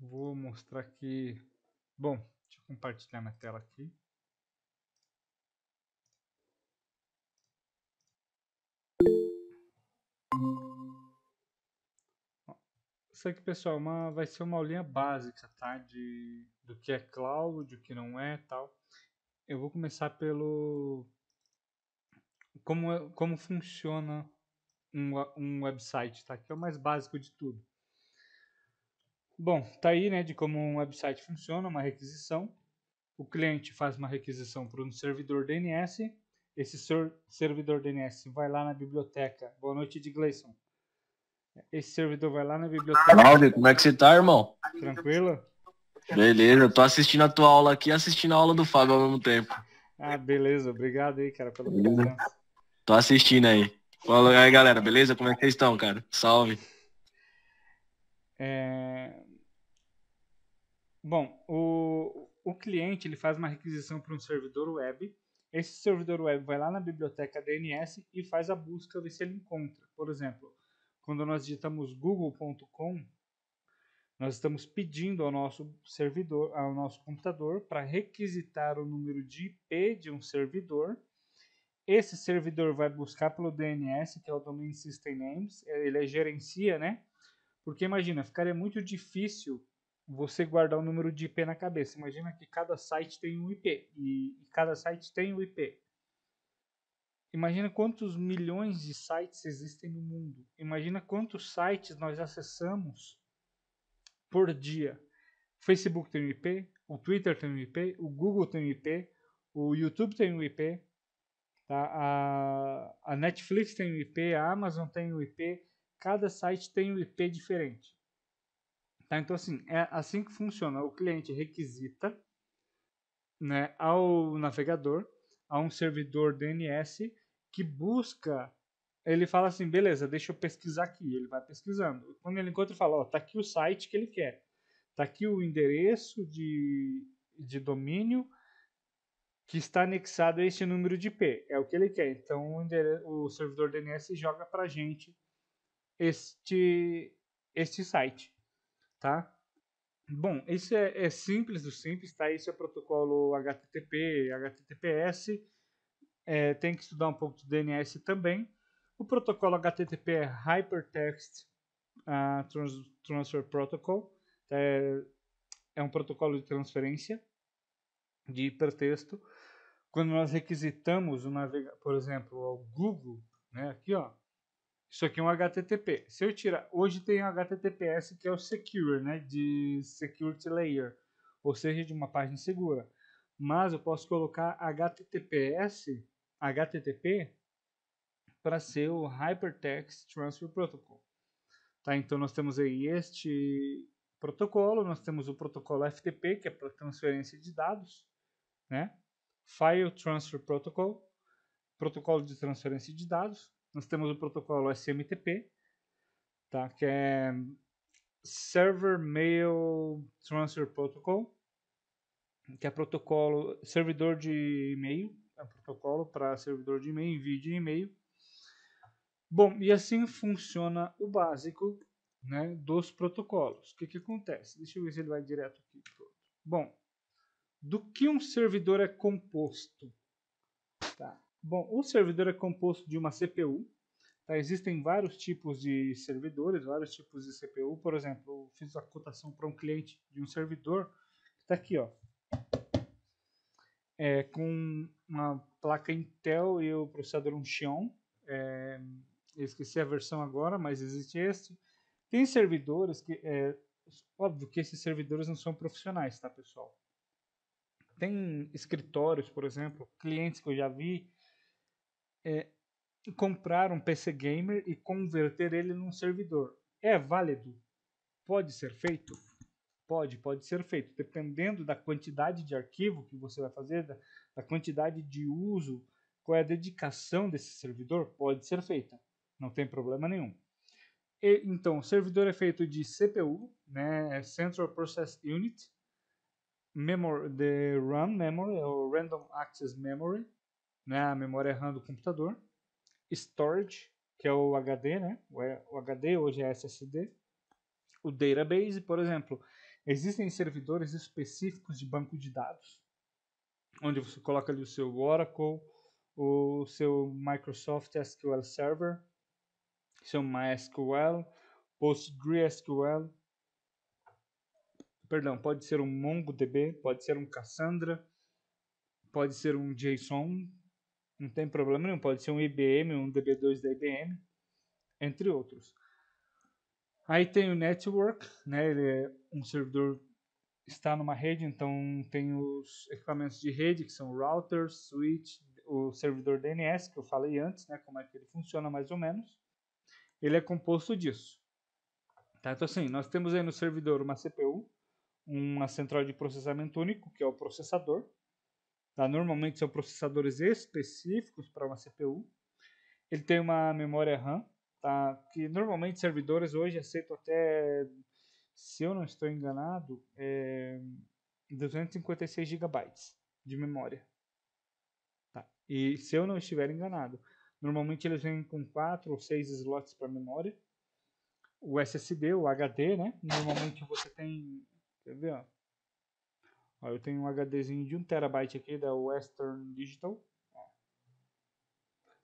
Vou mostrar aqui. Bom, deixa eu compartilhar minha tela aqui. Isso aqui, pessoal, vai ser uma aulinha básica, tá? Do que é cloud, o que não é, tal. Eu vou começar pelo como funciona um website, tá? Que é o mais básico de tudo. Bom, tá aí, né, de como um website funciona, uma requisição. O cliente faz uma requisição para um servidor DNS. Esse servidor DNS vai lá na biblioteca. Boa noite, de Gleison. Esse servidor vai lá na biblioteca. Salve, como é que você tá, irmão? Tranquilo? Beleza, eu tô assistindo a tua aula aqui e assistindo a aula do Fábio ao mesmo tempo. Ah, beleza. Obrigado aí, cara, pela Beleza? confiança. Tô assistindo aí. Fala aí, galera, beleza? Como é que vocês estão, cara? Salve. É... Bom, o cliente ele faz uma requisição para um servidor web. Esse servidor web vai lá na biblioteca DNS e faz a busca, ver se ele encontra. Por exemplo, quando nós digitamos google.com, nós estamos pedindo ao nosso servidor, ao nosso computador, para requisitar o número de IP de um servidor. Esse servidor vai buscar pelo DNS, que é o Domain System Names, ele gerencia, né? Porque imagina, ficaria muito difícil você guardar o número de IP na cabeça. Imagina que cada site tem um IP e cada site tem um IP. Imagina quantos milhões de sites existem no mundo. Imagina quantos sites nós acessamos por dia. O Facebook tem um IP, o Twitter tem um IP, o Google tem um IP, o YouTube tem um IP, tá? A Netflix tem um IP, a Amazon tem um IP, cada site tem um IP diferente. Tá? Então, assim, é assim que funciona. O cliente requisita, né, ao navegador, a um servidor DNS que busca. Ele fala assim, beleza, deixa eu pesquisar aqui. Ele vai pesquisando. Quando ele encontra, ele fala, ó, tá aqui o site que ele quer. Tá aqui o endereço de domínio que está anexado a este número de IP. É o que ele quer. Então, o servidor DNS joga pra gente este site, tá? Bom, isso é simples do simples, tá? Isso é protocolo HTTP, HTTPS. Tem que estudar um pouco de DNS também. O protocolo HTTP é Hypertext Transfer Protocol. É um protocolo de transferência de hipertexto. Quando nós requisitamos o navegador, por exemplo, o Google, né? Aqui, ó. Isso aqui é um HTTP. Se eu tirar, hoje tem o HTTPS que é o Secure, né, de Security Layer, ou seja, de uma página segura. Mas eu posso colocar HTTP para ser o Hypertext Transfer Protocol. Tá? Então nós temos aí este protocolo, nós temos o protocolo FTP, que é para transferência de dados, né? File Transfer Protocol, protocolo de transferência de dados. Nós temos o protocolo SMTP, tá? Que é Server Mail Transfer Protocol, que é protocolo servidor de e-mail, é um protocolo para servidor de e-mail, envio de e-mail. Bom, e assim funciona o básico, né, dos protocolos. O que, que acontece? Deixa eu ver se ele vai direto aqui. Bom, do que um servidor é composto? Tá. Bom, o servidor é composto de uma CPU. Tá? Existem vários tipos de servidores, vários tipos de CPU. Por exemplo, eu fiz a cotação para um cliente de um servidor que está aqui, ó, com uma placa Intel e o processador um Xeon. Eu esqueci a versão agora, mas existe este. Tem servidores que, óbvio que esses servidores não são profissionais, tá, pessoal? Tem escritórios, por exemplo, clientes que eu já vi comprar um PC gamer e converter ele num servidor. É válido? Pode ser feito? Pode ser feito. Dependendo da quantidade de arquivo que você vai fazer, da quantidade de uso, qual é a dedicação desse servidor, pode ser feita. Não tem problema nenhum. Então, o servidor é feito de CPU, né, Central Process Unit, memory, the RAM memory, ou Random Access Memory, né, a memória RAM do computador, storage, que é o HD, né, o HD hoje é SSD, o database, por exemplo, Existem servidores específicos de banco de dados, onde você coloca ali o seu Oracle, o seu Microsoft SQL Server, seu MySQL, PostgreSQL, perdão, pode ser um MongoDB, pode ser um Cassandra, pode ser um JSON, não tem problema nenhum, pode ser um IBM, um DB2 da IBM, entre outros. Aí tem o Network, né, ele é um servidor, está numa rede, então tem os equipamentos de rede, que são routers, switch, o servidor DNS, que eu falei antes, né, como é que ele funciona mais ou menos. Ele é composto disso. Tá? Então assim, nós temos aí no servidor uma CPU, uma central de processamento único, que é o processador. Tá? Normalmente são processadores específicos para uma CPU. Ele tem uma memória RAM, tá? Que normalmente servidores hoje aceitam até, se eu não estou enganado, 256 GB de memória. Tá? E se eu não estiver enganado, normalmente eles vêm com 4 ou 6 slots para memória. O SSD, o HD, né? Normalmente você tem, quer ver, ó? Ó, eu tenho um HDzinho de 1 TB aqui da Western Digital.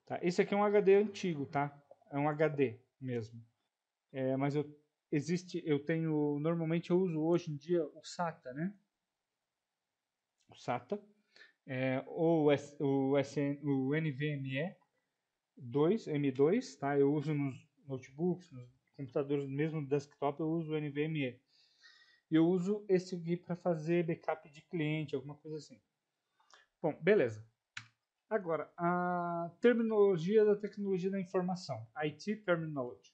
Tá? Esse aqui é um HD antigo, tá? É um HD mesmo. Mas normalmente eu uso hoje em dia o SATA, né? O SATA, ou o NVMe 2, M2, tá? Eu uso nos notebooks, nos computadores, mesmo no desktop, eu uso o NVMe. E eu uso esse aqui para fazer backup de cliente, alguma coisa assim. Bom, beleza. Agora, a terminologia da tecnologia da informação, IT Terminology.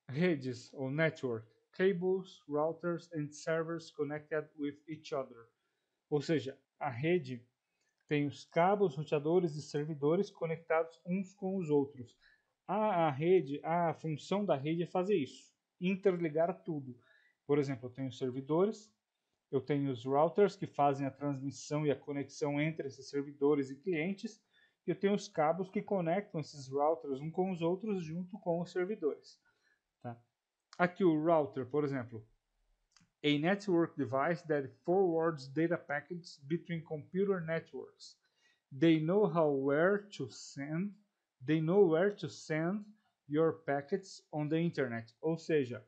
Redes ou network, cables, routers and servers connected with each other. Ou seja, a rede tem os cabos, roteadores e servidores conectados uns com os outros. A função da rede é fazer isso, interligar tudo. Por exemplo, eu tenho servidores, eu tenho os routers que fazem a transmissão e a conexão entre esses servidores e clientes, e eu tenho os cabos que conectam esses routers uns com os outros junto com os servidores. Tá? Aqui o router, por exemplo, a network device that forwards data packets between computer networks. They know where to send your packets on the internet. Ou seja,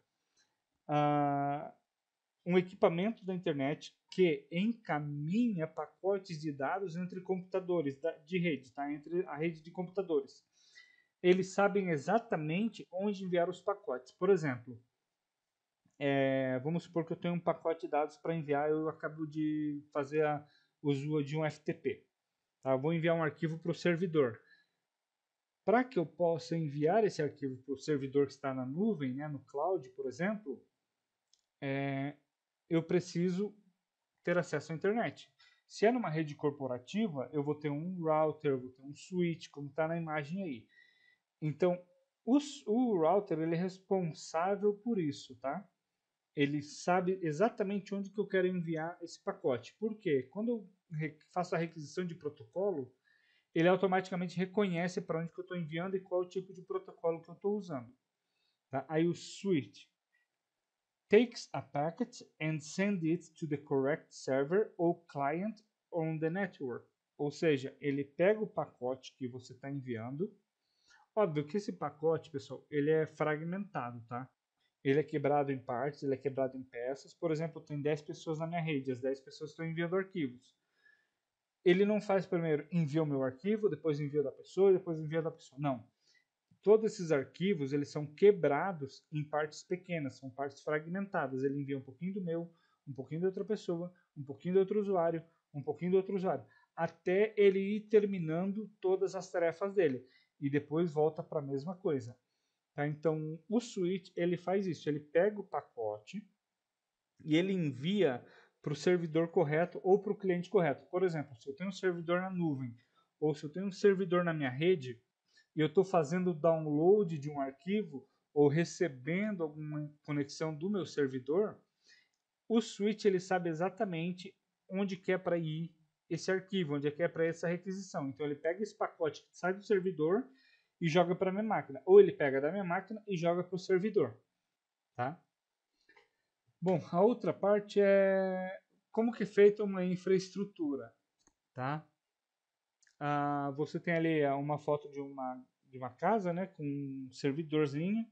um equipamento da internet que encaminha pacotes de dados entre computadores de rede, tá? Entre a rede de computadores. Eles sabem exatamente onde enviar os pacotes. Por exemplo, vamos supor que eu tenho um pacote de dados para enviar, eu acabo de fazer uso de um FTP. Tá? Eu vou enviar um arquivo para o servidor. Para que eu possa enviar esse arquivo para o servidor que está na nuvem, né, no cloud, por exemplo, eu preciso ter acesso à internet. Se é numa rede corporativa, eu vou ter um router, eu vou ter um switch, como está na imagem aí. Então, o router ele é responsável por isso, tá? Ele sabe exatamente onde que eu quero enviar esse pacote. Por quê? Quando eu faço a requisição de protocolo, ele automaticamente reconhece para onde que eu estou enviando e qual o tipo de protocolo que eu estou usando. Tá? Aí o switch takes a packet and sends it to the correct server or client on the network. Ou seja, ele pega o pacote que você está enviando. Óbvio que esse pacote, pessoal, ele é fragmentado, tá? Ele é quebrado em partes, ele é quebrado em peças. Por exemplo, tem 10 pessoas na minha rede, as 10 pessoas estão enviando arquivos. Ele não faz primeiro envia o meu arquivo, depois envia da pessoa, depois envia da pessoa. Não. Todos esses arquivos, eles são quebrados em partes pequenas, são partes fragmentadas. Ele envia um pouquinho do meu, um pouquinho da outra pessoa, um pouquinho do outro usuário, um pouquinho do outro usuário, até ele ir terminando todas as tarefas dele. E depois volta para a mesma coisa. Tá? Então, o switch ele faz isso, ele pega o pacote e ele envia para o servidor correto ou para o cliente correto. Por exemplo, se eu tenho um servidor na nuvem ou se eu tenho um servidor na minha rede e eu estou fazendo download de um arquivo ou recebendo alguma conexão do meu servidor, o switch ele sabe exatamente onde que é para ir esse arquivo, onde é que é para essa requisição. Então ele pega esse pacote que sai do servidor e joga para a minha máquina. Ou ele pega da minha máquina e joga para o servidor. Tá? Bom, a outra parte é como que é feita uma infraestrutura, tá? Você tem ali uma foto de uma casa, né, com um servidorzinho,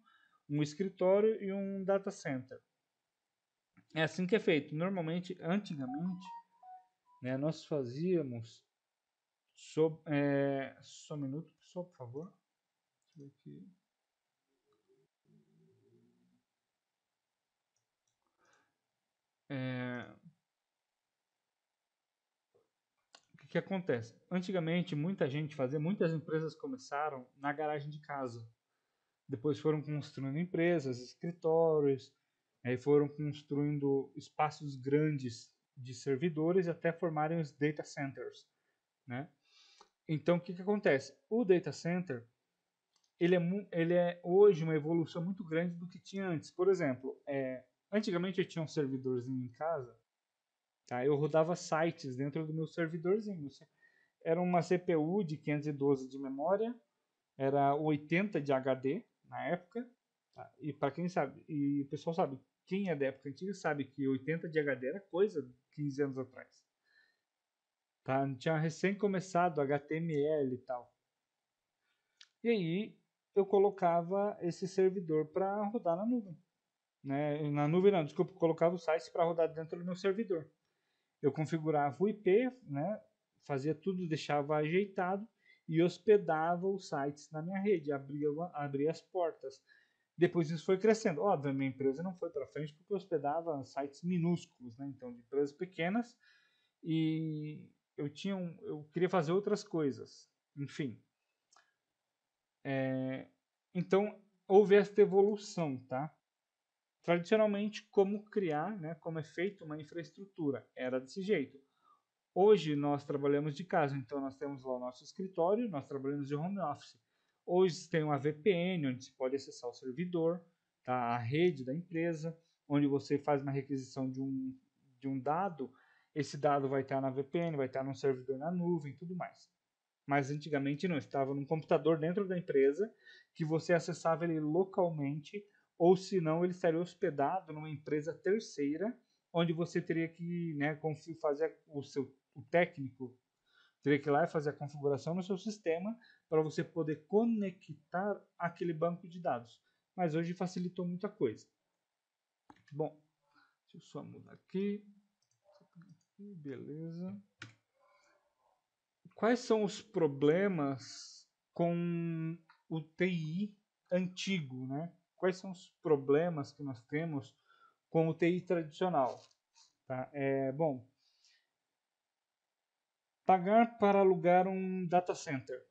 um escritório e um data center. É assim que é feito. Normalmente, antigamente, né, nós fazíamos só um minuto, pessoal, por favor. Deixa eu ver aqui. É, o que que acontece? Antigamente, muita gente fazia, muitas empresas começaram na garagem de casa. Depois foram construindo empresas, escritórios, aí foram construindo espaços grandes de servidores até formarem os data centers, né? Então, o que que acontece? O data center, ele é hoje uma evolução muito grande do que tinha antes. Por exemplo, antigamente eu tinha um servidorzinho em casa, tá? Eu rodava sites dentro do meu servidorzinho. Era uma CPU de 512 de memória, era 80 de HD na época, tá? E para quem sabe, e o pessoal sabe, quem é da época antiga sabe que 80 de HD era coisa de 15 anos atrás, tá? Tinha recém começado HTML e tal. E aí eu colocava esse servidor para rodar na nuvem, né? Na nuvem não, desculpa, eu colocava o site para rodar dentro do meu servidor. Eu configurava o IP, né? Fazia tudo, deixava ajeitado e hospedava os sites na minha rede, abria as portas. Depois isso foi crescendo. Óbvio, a minha empresa não foi para frente porque eu hospedava sites minúsculos, né? Então, de empresas pequenas, e eu queria fazer outras coisas. Enfim, então houve esta evolução, tá? Tradicionalmente, como criar, né, como é feita uma infraestrutura, era desse jeito. Hoje nós trabalhamos de casa, então nós temos lá o nosso escritório, nós trabalhamos de home office. Hoje tem uma VPN, onde se pode acessar o servidor, tá? A rede da empresa, onde você faz uma requisição de um dado, esse dado vai estar na VPN, vai estar num servidor na nuvem e tudo mais. Mas antigamente não, estava num computador dentro da empresa que você acessava ele localmente, ou se não, ele estaria hospedado numa empresa terceira, onde você teria que, né, fazer o técnico teria que ir lá e fazer a configuração no seu sistema para você poder conectar aquele banco de dados. Mas hoje facilitou muita coisa. Bom, deixa eu só mudar aqui. Beleza. Quais são os problemas com o TI antigo, né? Quais são os problemas que nós temos com o TI tradicional? Tá? Bom, pagar para alugar um data center.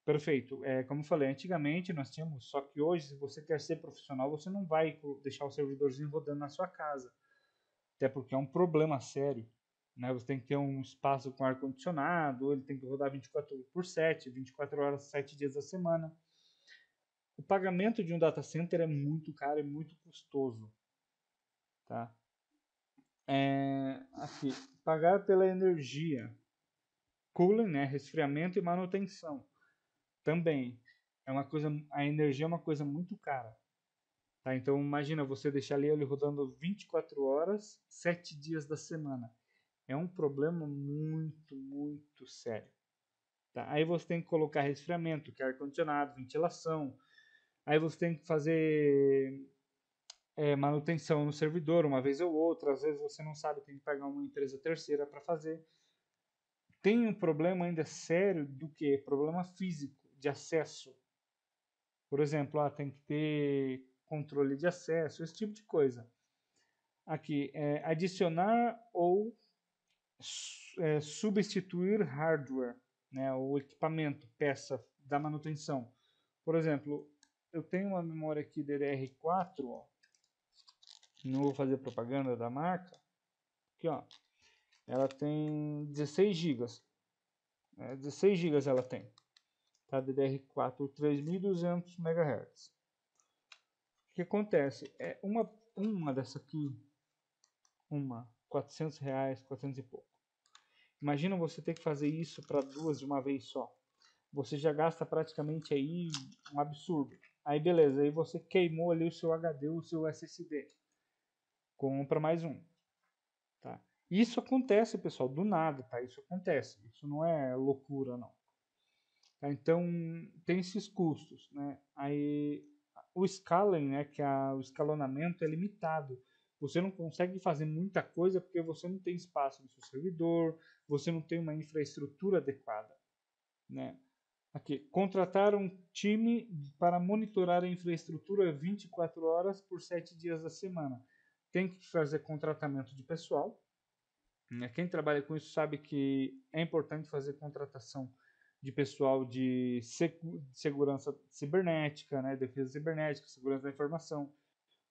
Perfeito. Como eu falei, antigamente nós tínhamos, só que hoje, se você quer ser profissional, você não vai deixar o servidorzinho rodando na sua casa. Até porque é um problema sério. Né? Você tem que ter um espaço com ar-condicionado, ele tem que rodar 24 por 7, 24 horas, 7 dias da semana. O pagamento de um data center é muito caro, é muito custoso. Tá? Aqui, pagar pela energia, cooling, né? Resfriamento e manutenção. Também é uma coisa, a energia é uma coisa muito cara. Tá? Então imagina você deixar ali ele rodando 24 horas, 7 dias da semana. É um problema muito, muito sério. Tá? Aí você tem que colocar resfriamento, que é ar-condicionado, ventilação. Aí você tem que fazer manutenção no servidor uma vez ou outra. Às vezes você não sabe, tem que pagar uma empresa terceira para fazer. Tem um problema ainda sério do que? Problema físico, de acesso. Por exemplo, tem que ter controle de acesso, esse tipo de coisa. Aqui, adicionar ou substituir hardware, né, o equipamento, peça da manutenção. Por exemplo, eu tenho uma memória aqui DDR4, ó, não vou fazer propaganda da marca, aqui, ó, ela tem 16 GB, 16 GB ela tem, tá? DDR4 3200 MHz. O que acontece? Uma dessa aqui, R$ 400, 400 e pouco. Imagina você ter que fazer isso para duas de uma vez só. Você já gasta praticamente aí um absurdo. Aí beleza, aí você queimou ali o seu HD, o seu SSD. compra mais um, tá? Isso acontece, pessoal, do nada, tá? Isso acontece. Isso não é loucura, não. Tá? Então, tem esses custos, né? Aí, o scaling, né, o escalonamento é limitado. Você não consegue fazer muita coisa porque você não tem espaço no seu servidor, você não tem uma infraestrutura adequada, né? Aqui, contratar um time para monitorar a infraestrutura 24 horas por 7 dias da semana. Tem que fazer contratamento de pessoal, né? Quem trabalha com isso sabe que é importante fazer contratação de pessoal de segurança cibernética, né? Defesa cibernética, segurança da informação,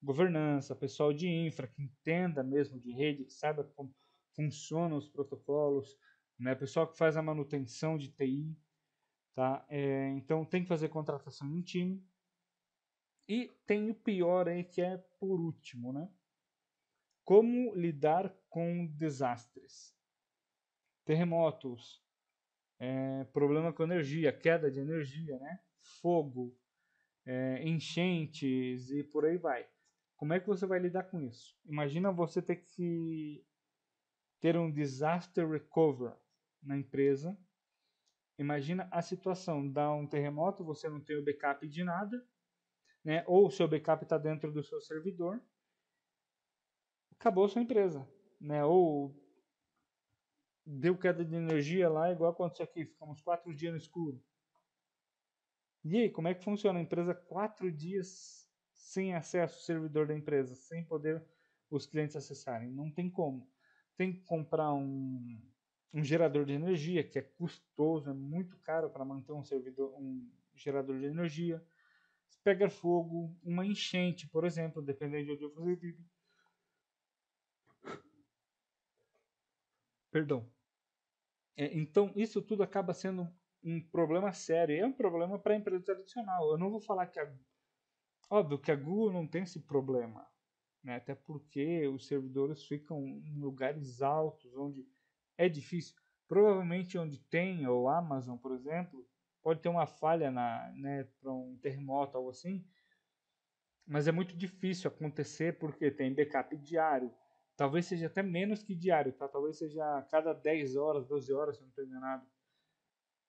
governança, pessoal de infra que entenda mesmo de rede, que saiba como funcionam os protocolos, né? Pessoal que faz a manutenção de TI, tá? Então tem que fazer contratação em time. E tem o pior aí que é por último, né? Como lidar com desastres? Terremotos, problema com energia, queda de energia, né? Fogo, enchentes e por aí vai. Como é que você vai lidar com isso? Imagina você ter que ter um disaster recovery na empresa. Imagina a situação, dá um terremoto, você não tem o backup de nada, né? Ou o seu backup está dentro do seu servidor, acabou a sua empresa, né? Ou deu queda de energia lá, igual aconteceu aqui, ficamos 4 dias no escuro. E aí, como é que funciona a empresa 4 dias sem acesso ao servidor da empresa, sem poder os clientes acessarem? Não tem como. Tem que comprar um gerador de energia, que é custoso, é muito caro para manter um gerador de energia. Se pegar fogo, uma enchente, por exemplo, dependendo de onde você vive. Perdão. Então, isso tudo acaba sendo um problema sério. É um problema para a empresa tradicional. Eu não vou falar que óbvio que a Google não tem esse problema, né? Até porque os servidores ficam em lugares altos, onde é difícil. Provavelmente onde tem, ou Amazon, por exemplo, pode ter uma falha né, para um terremoto, algo assim, mas é muito difícil acontecer porque tem backup diário. Talvez seja até menos que diário, tá? Talvez seja a cada 10 horas, 12 horas, se eu não estou enganado.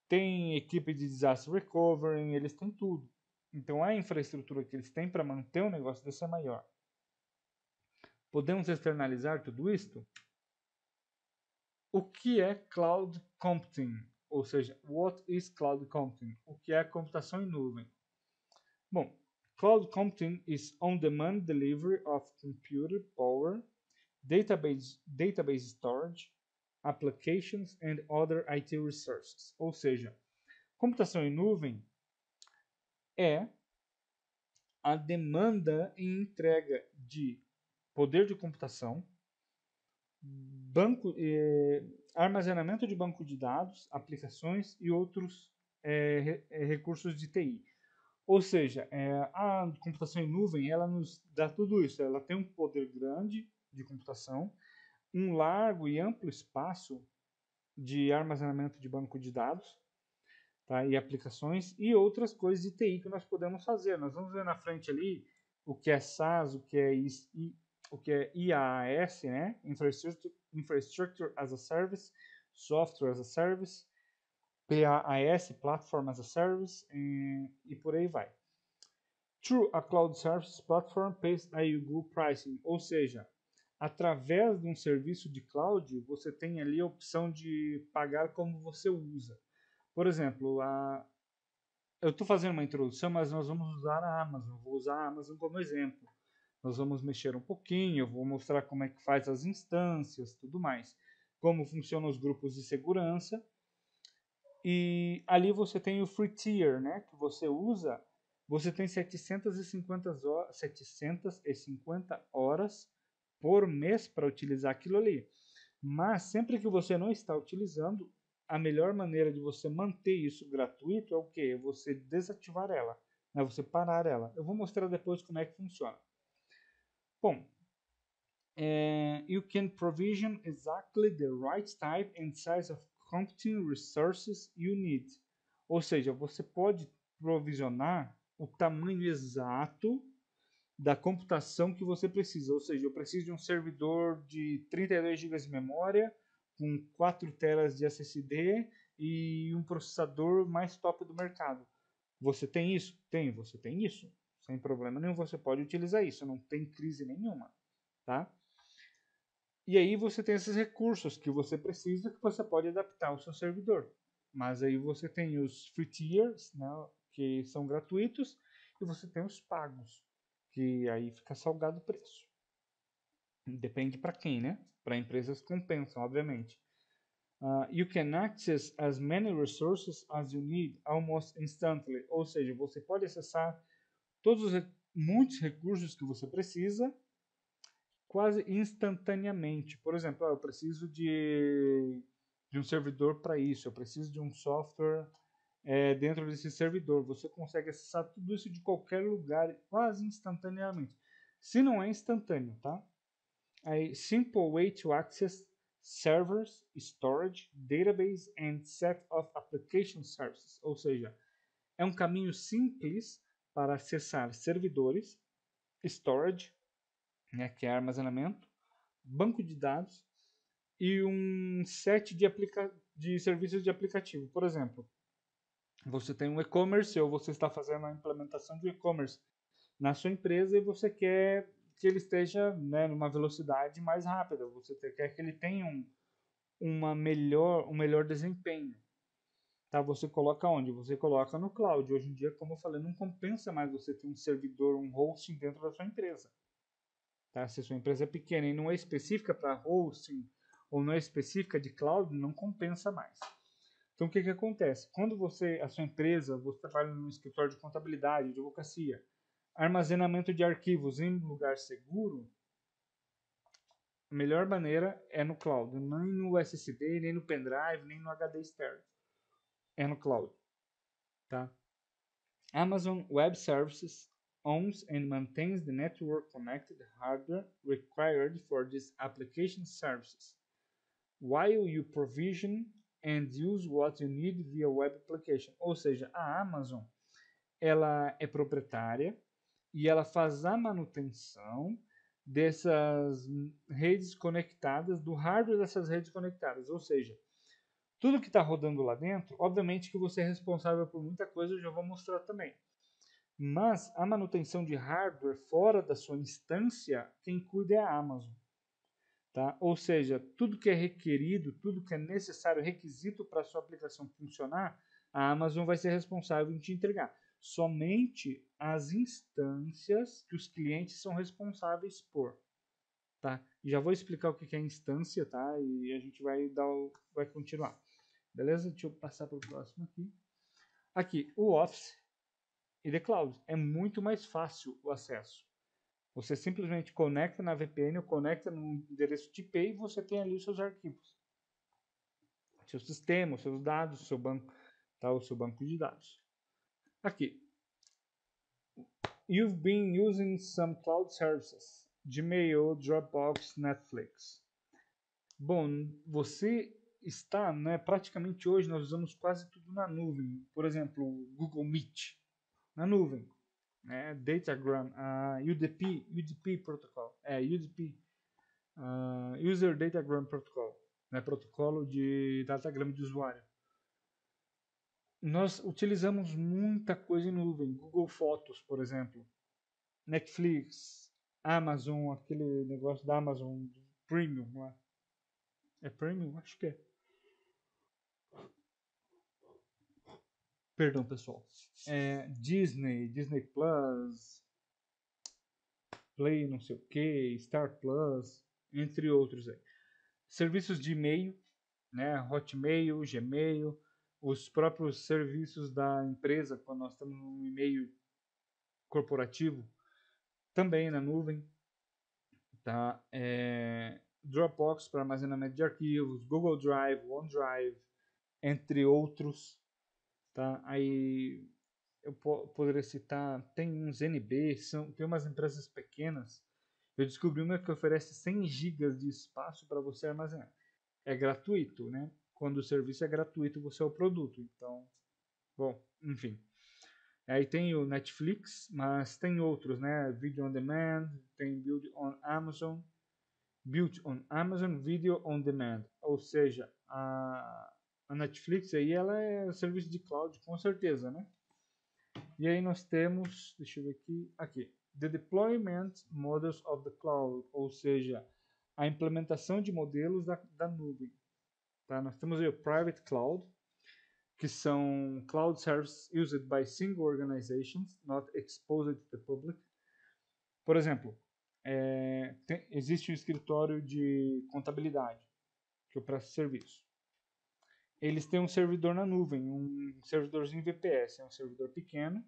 Tem equipe de disaster recovery, eles têm tudo. Então a infraestrutura que eles têm para manter um negócio desse é maior. Podemos externalizar tudo isto? O que é cloud computing? Ou seja, what is cloud computing? O que é computação em nuvem? Bom, cloud computing is on-demand delivery of computer power, database storage, applications and other IT resources. Ou seja, computação em nuvem é a demanda e entrega de poder de computação, armazenamento de banco de dados, aplicações e outros recursos de TI. Ou seja, a computação em nuvem ela nos dá tudo isso. Ela tem um poder grande de computação, um largo e amplo espaço de armazenamento de banco de dados, tá? E aplicações e outras coisas de TI que nós podemos fazer. Nós vamos ver na frente ali o que é SaaS, o que é IaaS, né? Infrastructure as a Service, Software as a Service, PaaS, Platform as a Service, e por aí vai. Through a Cloud Services Platform pays a Google Pricing, ou seja, através de um serviço de cloud, você tem ali a opção de pagar como você usa. Por exemplo, eu estou fazendo uma introdução, mas nós vamos usar a Amazon. Vou usar a Amazon como exemplo. Nós vamos mexer um pouquinho, eu vou mostrar como é que faz as instâncias, tudo mais. Como funcionam os grupos de segurança. E ali você tem o free tier, né, que você usa. Você tem 750 horas por mês para utilizar aquilo ali. Mas sempre que você não está utilizando, a melhor maneira de você manter isso gratuito é o quê? Você desativar ela, né? Você parar ela. Eu vou mostrar depois como é que funciona. Bom, you can provision exactly the right type and size of computing resources you need. Ou seja, você pode provisionar o tamanho exato da computação que você precisa. Ou seja, eu preciso de um servidor de 32 GB de memória, com 4 telas de SSD e um processador mais top do mercado. Você tem isso? Tem, você tem isso. Sem problema nenhum, você pode utilizar isso, não tem crise nenhuma, tá? E aí você tem esses recursos que você precisa, que você pode adaptar ao seu servidor. Mas aí você tem os free tiers, né, que são gratuitos, e você tem os pagos, que aí fica salgado o preço. Depende para quem, né? Para empresas compensam, obviamente. You can access as many resources as you need almost instantly. Ou seja, você pode acessar muitos recursos que você precisa quase instantaneamente. Por exemplo, eu preciso de um servidor para isso, eu preciso de um software dentro desse servidor. Você consegue acessar tudo isso de qualquer lugar quase instantaneamente. Se não é instantâneo, tá? A simple way to access servers, storage, database and set of application services. Ou seja, é um caminho simples para acessar servidores, storage, né, que é armazenamento, banco de dados e um set de serviços de aplicativo. Por exemplo, você tem um e-commerce ou você está fazendo a implementação de e-commerce na sua empresa e você quer que ele esteja, né, numa velocidade mais rápida. Você quer que ele tenha um melhor desempenho. Tá? Você coloca onde? Você coloca no cloud. Hoje em dia, como eu falei, não compensa mais você ter um servidor, um hosting dentro da sua empresa. Tá? Se a sua empresa é pequena e não é específica para hosting ou não é específica de cloud, não compensa mais. Então, o que acontece? Quando a sua empresa, você trabalha num escritório de contabilidade, de advocacia, armazenamento de arquivos em lugar seguro, a melhor maneira é no cloud, nem no SSD, nem no pendrive, nem no HD externo. É no cloud. Tá? Amazon Web Services owns and maintains the network connected hardware required for these application services, while you provision and use what you need via web application. Ou seja, a Amazon ela é proprietária e ela faz a manutenção dessas redes conectadas, do hardware dessas redes conectadas. Ou seja, tudo que está rodando lá dentro, obviamente que você é responsável por muita coisa, eu já vou mostrar também. Mas a manutenção de hardware fora da sua instância, quem cuida é a Amazon. Tá? Ou seja, tudo que é requerido, tudo que é necessário, requisito para a sua aplicação funcionar, a Amazon vai ser responsável em te entregar. Somente as instâncias que os clientes são responsáveis por. Tá? Já vou explicar o que é instância, tá? E a gente vai continuar. Beleza? Deixa eu passar para o próximo aqui. Aqui, o Office e The Cloud. É muito mais fácil o acesso. Você simplesmente conecta na VPN ou conecta no endereço de IP e você tem ali os seus arquivos. Seu sistema, os seus dados, seu banco, tá? O seu banco de dados. Aqui. You've been using some cloud services. Gmail, Dropbox, Netflix. Bom, você está, né, praticamente hoje nós usamos quase tudo na nuvem. Por exemplo, Google Meet, na nuvem. Né? Datagram, UDP Protocol, UDP, User Datagram Protocol, né? Protocolo de datagrama de usuário. Nós utilizamos muita coisa em nuvem, Google Fotos, por exemplo, Netflix, Amazon, aquele negócio da Amazon Premium, não é? É Premium? Acho que é. Perdão, pessoal. Disney Plus, Play não sei o que, Star Plus, entre outros aí. Serviços de e-mail, né? Hotmail, Gmail, os próprios serviços da empresa, quando nós estamos no e-mail corporativo, também na nuvem, tá? Dropbox para armazenamento de arquivos, Google Drive, OneDrive, entre outros, tá? Aí eu poderia citar, tem uns NB, tem umas empresas pequenas. Eu descobri uma que oferece 100 GB de espaço para você armazenar. É gratuito, né? Quando o serviço é gratuito, você é o produto. Então, bom, enfim. Aí tem o Netflix, mas tem outros, né? Video on Demand, tem Built on Amazon Video on Demand. Ou seja, a Netflix aí ela é um serviço de cloud com certeza, né? E aí nós temos, deixa eu ver aqui, the deployment models of the cloud, ou seja, a implementação de modelos da nuvem. Tá? Nós temos aí o private cloud, que são cloud services used by single organizations, not exposed to the public. Por exemplo, existe um escritório de contabilidade, que eu presto serviço. Eles têm um servidor na nuvem, um servidorzinho VPS, é um servidor pequeno,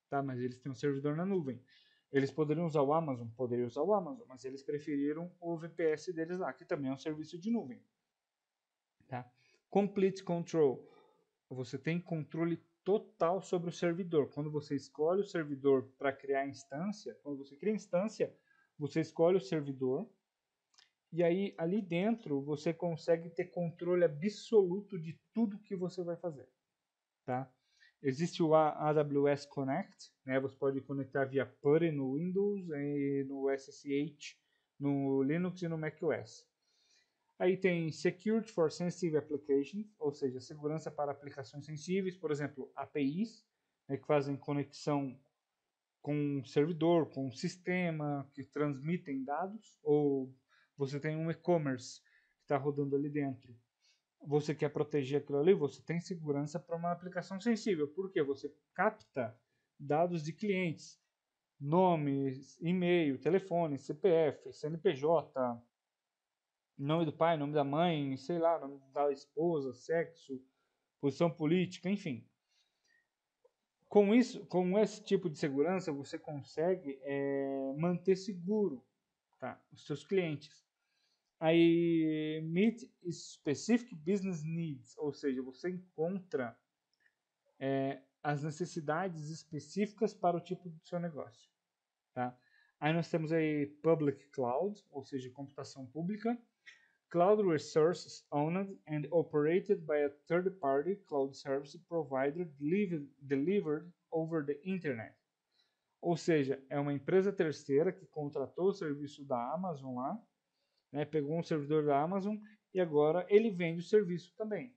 tá? Mas eles têm um servidor na nuvem. Eles poderiam usar o Amazon? Poderiam usar o Amazon, mas eles preferiram o VPS deles lá, que também é um serviço de nuvem. Tá? Complete Control. Você tem controle total sobre o servidor. Quando você escolhe o servidor para criar instância, quando você cria instância, você escolhe o servidor e aí ali dentro você consegue ter controle absoluto de tudo que você vai fazer. Tá? Existe o AWS Connect, né? Você pode conectar via PuTTY no Windows e no SSH no Linux e no macOS. Aí tem Security for Sensitive Applications, ou seja, segurança para aplicações sensíveis, por exemplo, APIs, né, que fazem conexão com o servidor, com o sistema, que transmitem dados, ou você tem um e-commerce que está rodando ali dentro. Você quer proteger aquilo ali, você tem segurança para uma aplicação sensível, porque você capta dados de clientes, nomes, e-mail, telefone, CPF, CNPJ, nome do pai, nome da mãe, sei lá, nome da esposa, sexo, posição política, enfim. Com isso, com esse tipo de segurança, você consegue manter seguro, tá, os seus clientes. Aí, meet specific business needs, ou seja, você encontra as necessidades específicas para o tipo do seu negócio, tá? Aí nós temos aí public cloud, ou seja, computação pública, cloud resources owned and operated by a third-party cloud service provider delivered over the internet. Ou seja, é uma empresa terceira que contratou o serviço da Amazon lá, né, pegou um servidor da Amazon e agora ele vende o serviço também.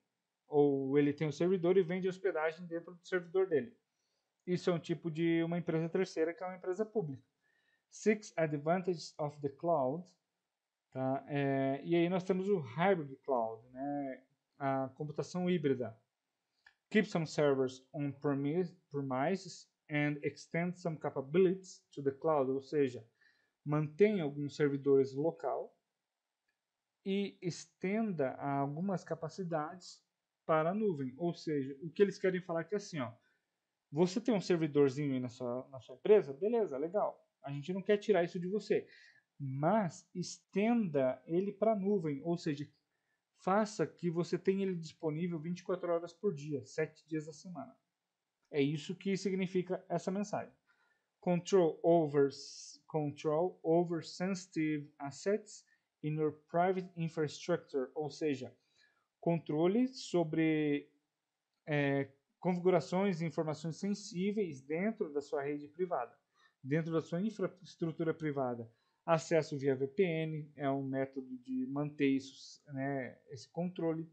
Ou ele tem o servidor e vende hospedagem dentro do servidor dele. Isso é um tipo de uma empresa terceira que é uma empresa pública. Six Advantages of the Cloud. Tá? E aí nós temos o Hybrid Cloud, né? A computação híbrida. Keep some servers on premises and extend some capabilities to the cloud, ou seja, mantém alguns servidores local e estenda algumas capacidades para a nuvem. Ou seja, o que eles querem falar aqui é assim, ó, você tem um servidorzinho aí na sua empresa? Beleza, legal. A gente não quer tirar isso de você. Mas estenda ele para a nuvem, ou seja, faça que você tenha ele disponível 24 horas por dia, 7 dias da semana. É isso que significa essa mensagem. Control over sensitive assets in your private infrastructure, ou seja, controle sobre configurações e informações sensíveis dentro da sua rede privada, dentro da sua infraestrutura privada. Acesso via VPN é um método de manter isso, né, esse controle.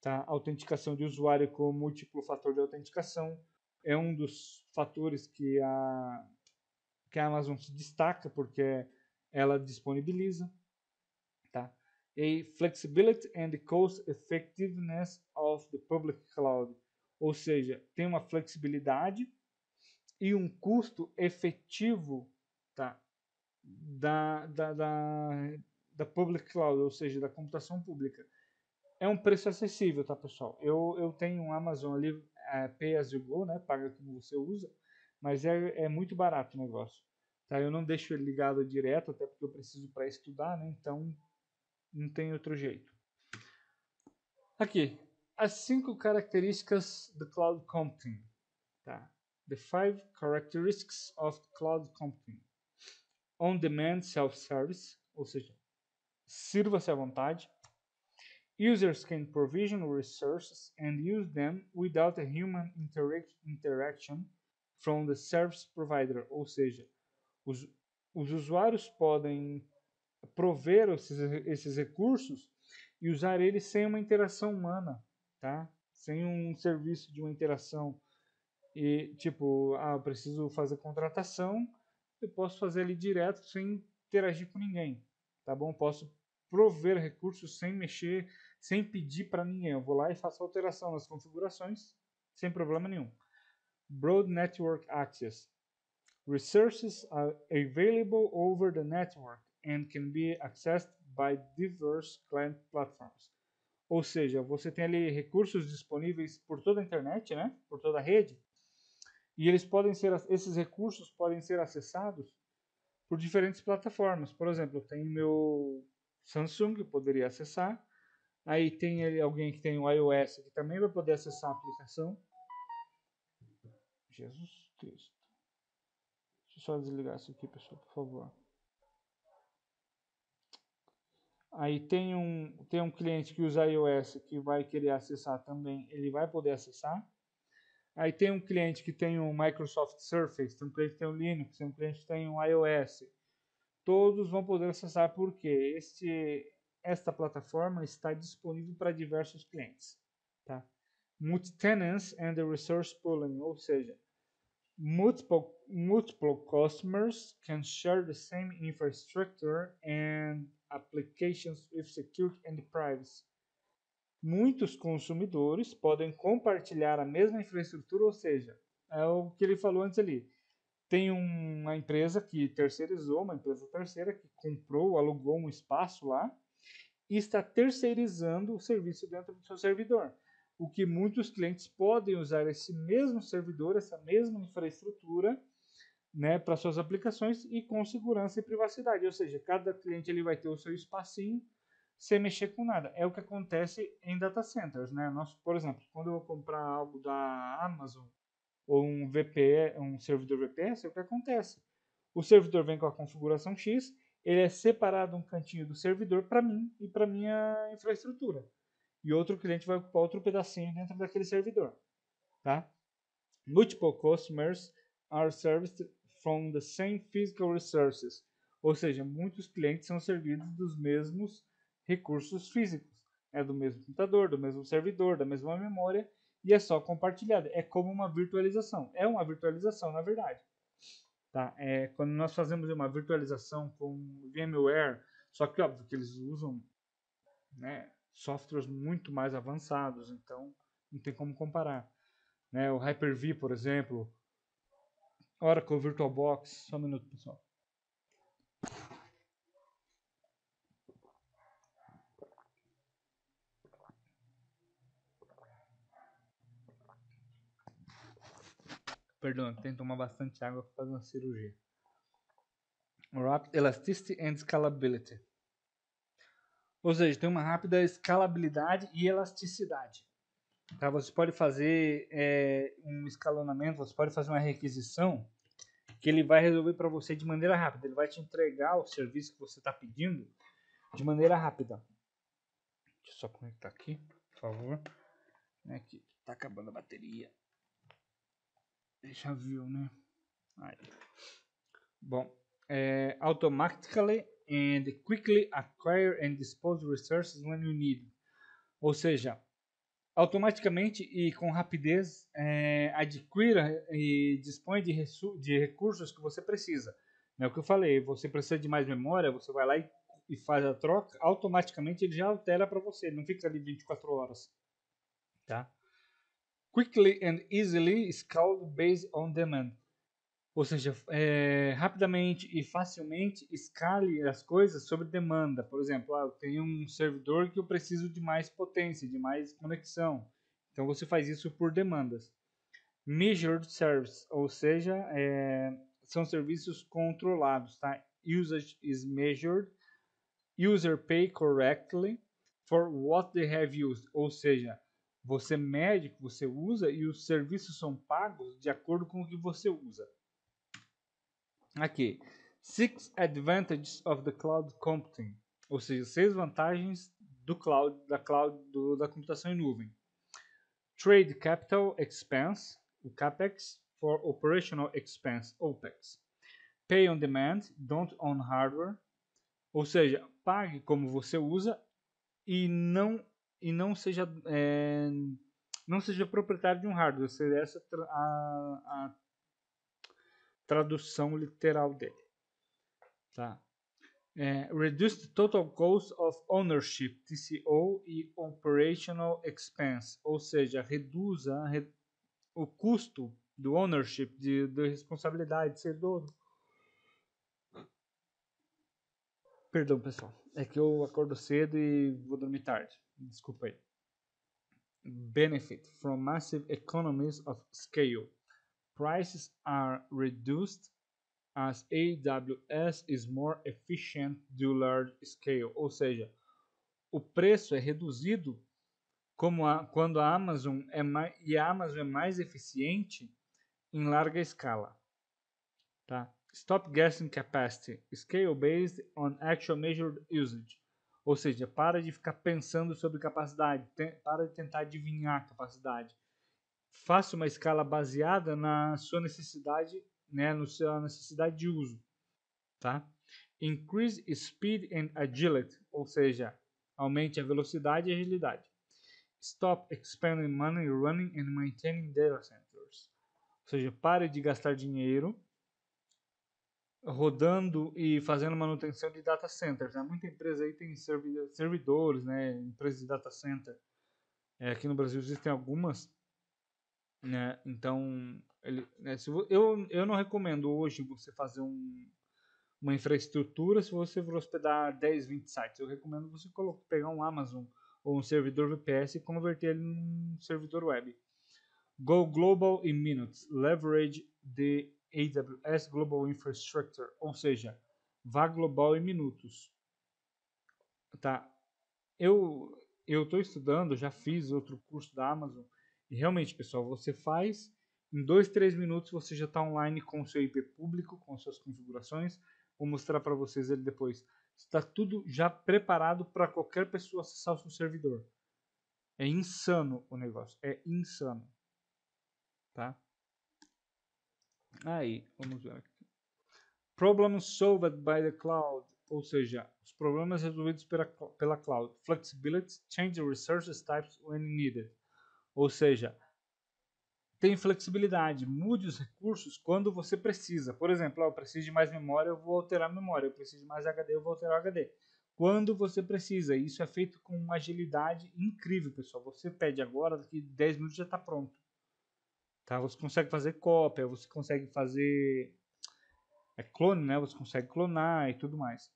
Tá? Autenticação de usuário com múltiplo fator de autenticação é um dos fatores que a Amazon se destaca porque ela disponibiliza. Tá? E flexibility and cost effectiveness of the public cloud, ou seja, tem uma flexibilidade e um custo efetivo, tá, da public cloud, ou seja, da computação pública. É um preço acessível, tá, pessoal? Eu tenho um Amazon ali, Pay as you go, né, paga como você usa, mas é muito barato o negócio. Tá? Eu não deixo ele ligado direto, até porque eu preciso para estudar, né, então não tem outro jeito. Aqui, as 5 características do Cloud Computing. Tá? The 5 characteristics of Cloud Computing. On-demand self-service, ou seja, sirva-se à vontade. Users can provision resources and use them without a human interaction. from the service provider, ou seja, os usuários podem prover esses recursos e usar eles sem uma interação humana, tá? Sem um serviço de uma interação. E, tipo, eu preciso fazer contratação, eu posso fazer ali direto sem interagir com ninguém, tá bom? Posso prover recursos sem mexer, sem pedir para ninguém. Eu vou lá e faço alteração nas configurações sem problema nenhum. Broad Network Access. Resources are available over the network and can be accessed by diverse client platforms. Ou seja, você tem ali recursos disponíveis por toda a internet, né? Por toda a rede, e esses recursos podem ser acessados por diferentes plataformas. Por exemplo, tem o meu Samsung, eu poderia acessar. Aí tem alguém que tem o iOS que também vai poder acessar a aplicação. Jesus Cristo. Deixa eu só desligar isso aqui, pessoal, por favor. Aí tem um cliente que usa iOS que vai querer acessar também, ele vai poder acessar. Aí tem um cliente que tem um Microsoft Surface, tem um cliente que tem um Linux, tem um cliente que tem um iOS. Todos vão poder acessar porque esta plataforma está disponível para diversos clientes. Tá? Multi-tenants and the resource pooling, ou seja, multiple customers can share the same infrastructure and applications with security and privacy. Muitos consumidores podem compartilhar a mesma infraestrutura, ou seja, é o que ele falou antes ali. Tem uma empresa que terceirizou, uma empresa terceira que comprou, alugou um espaço lá e está terceirizando o serviço dentro do seu servidor. O que muitos clientes podem usar esse mesmo servidor, essa mesma infraestrutura, né, para suas aplicações e com segurança e privacidade. Ou seja, cada cliente ele vai ter o seu espacinho sem mexer com nada. É o que acontece em data centers, né? Por exemplo, quando eu vou comprar algo da Amazon ou um VPS, um servidor VPS, é o que acontece. O servidor vem com a configuração X, ele é separado um cantinho do servidor para mim e para minha infraestrutura. E outro cliente vai ocupar outro pedacinho dentro daquele servidor, tá? Multiple customers are serviced from the same physical resources. Ou seja, muitos clientes são servidos dos mesmos recursos físicos. É do mesmo computador, do mesmo servidor, da mesma memória, e é só compartilhado. É como uma virtualização. É uma virtualização, na verdade. Tá? Quando nós fazemos uma virtualização com VMware, só que óbvio que eles usam, né, softwares muito mais avançados, então não tem como comparar. Né? O Hyper-V, por exemplo, Oracle VirtualBox, só um minuto, pessoal. Perdão, tem que tomar bastante água para fazer uma cirurgia. Rapid Elasticity and Scalability. Ou seja, tem uma rápida escalabilidade e elasticidade. Tá? Você pode fazer um escalonamento, você pode fazer uma requisição que ele vai resolver para você de maneira rápida. Ele vai te entregar o serviço que você está pedindo de maneira rápida. Deixa eu só conectar aqui, por favor. Aqui, tá acabando a bateria. Já viu, né? Aí. Bom, automatically and quickly acquire and dispose resources when you need. Ou seja, automaticamente e com rapidez adquira e dispõe de recursos que você precisa. É o que eu falei, você precisa de mais memória, você vai lá e faz a troca, automaticamente ele já altera para você, ele não fica ali 24 horas. Tá? Quickly and easily scaled based on demand. Ou seja, rapidamente e facilmente escale as coisas sobre demanda. Por exemplo, eu tenho um servidor que eu preciso de mais potência, de mais conexão. Então você faz isso por demandas. Measured service, ou seja, são serviços controlados. Tá? Usage is measured. User pay correctly for what they have used. Ou seja, você mede o que você usa e os serviços são pagos de acordo com o que você usa. Aqui, 6 advantages of the cloud computing, ou seja, 6 vantagens da computação em nuvem. Trade capital expense, o capex, for operational expense, OPEX. Pay on demand, don't own hardware. Ou seja, pague como você usa e não seja não seja proprietário de um hardware. Seria essa a tradução literal dele, tá? Reduce the total cost of ownership, TCO, e operational expense, ou seja, reduza o custo do ownership, de responsabilidade, de ser dono. Perdão, pessoal, é que eu acordo cedo e vou dormir tarde, desculpa aí. Benefit from massive economies of scale. Prices are reduced as AWS is more efficient to large scale, ou seja, o preço é reduzido quando a Amazon a Amazon é mais eficiente em larga escala, tá? Stop guessing capacity, scale based on actual measured usage, ou seja, para de ficar pensando sobre capacidade, para de tentar adivinhar a capacidade. Faça uma escala baseada na sua necessidade, né, na sua necessidade de uso, tá? Increase speed and agility, ou seja, aumente a velocidade e agilidade. Stop expending money running and maintaining data centers, ou seja, pare de gastar dinheiro rodando e fazendo manutenção de data centers. Né? Muita empresa aí tem servidores, né, empresas de data center. Aqui no Brasil existem algumas, né? Então, eu não recomendo hoje você fazer uma infraestrutura se você for hospedar 10, 20 sites. Eu recomendo você pegar um Amazon ou um servidor VPS e converter ele num servidor web. Go global in minutes. Leverage the AWS Global Infrastructure, ou seja, vá global em minutos. Tá? Eu estou estudando, já fiz outro curso da Amazon e realmente, pessoal, você faz em 2, 3 minutos você já está online com o seu IP público, com suas configurações. Vou mostrar para vocês ele depois. Está tudo já preparado para qualquer pessoa acessar o seu servidor. É insano o negócio, é insano, tá? Aí, vamos ver aqui. Problems solved by the cloud, ou seja, os problemas resolvidos pela cloud. Flexibility, change resources types when needed. Ou seja, tem flexibilidade, mude os recursos quando você precisa. Por exemplo, eu preciso de mais memória, eu vou alterar a memória. Eu preciso de mais HD, eu vou alterar o HD. Quando você precisa. Isso é feito com uma agilidade incrível, pessoal. Você pede agora, daqui 10 minutos já está pronto. Tá? Você consegue fazer cópia, você consegue fazer clone, né? Você consegue clonar e tudo mais.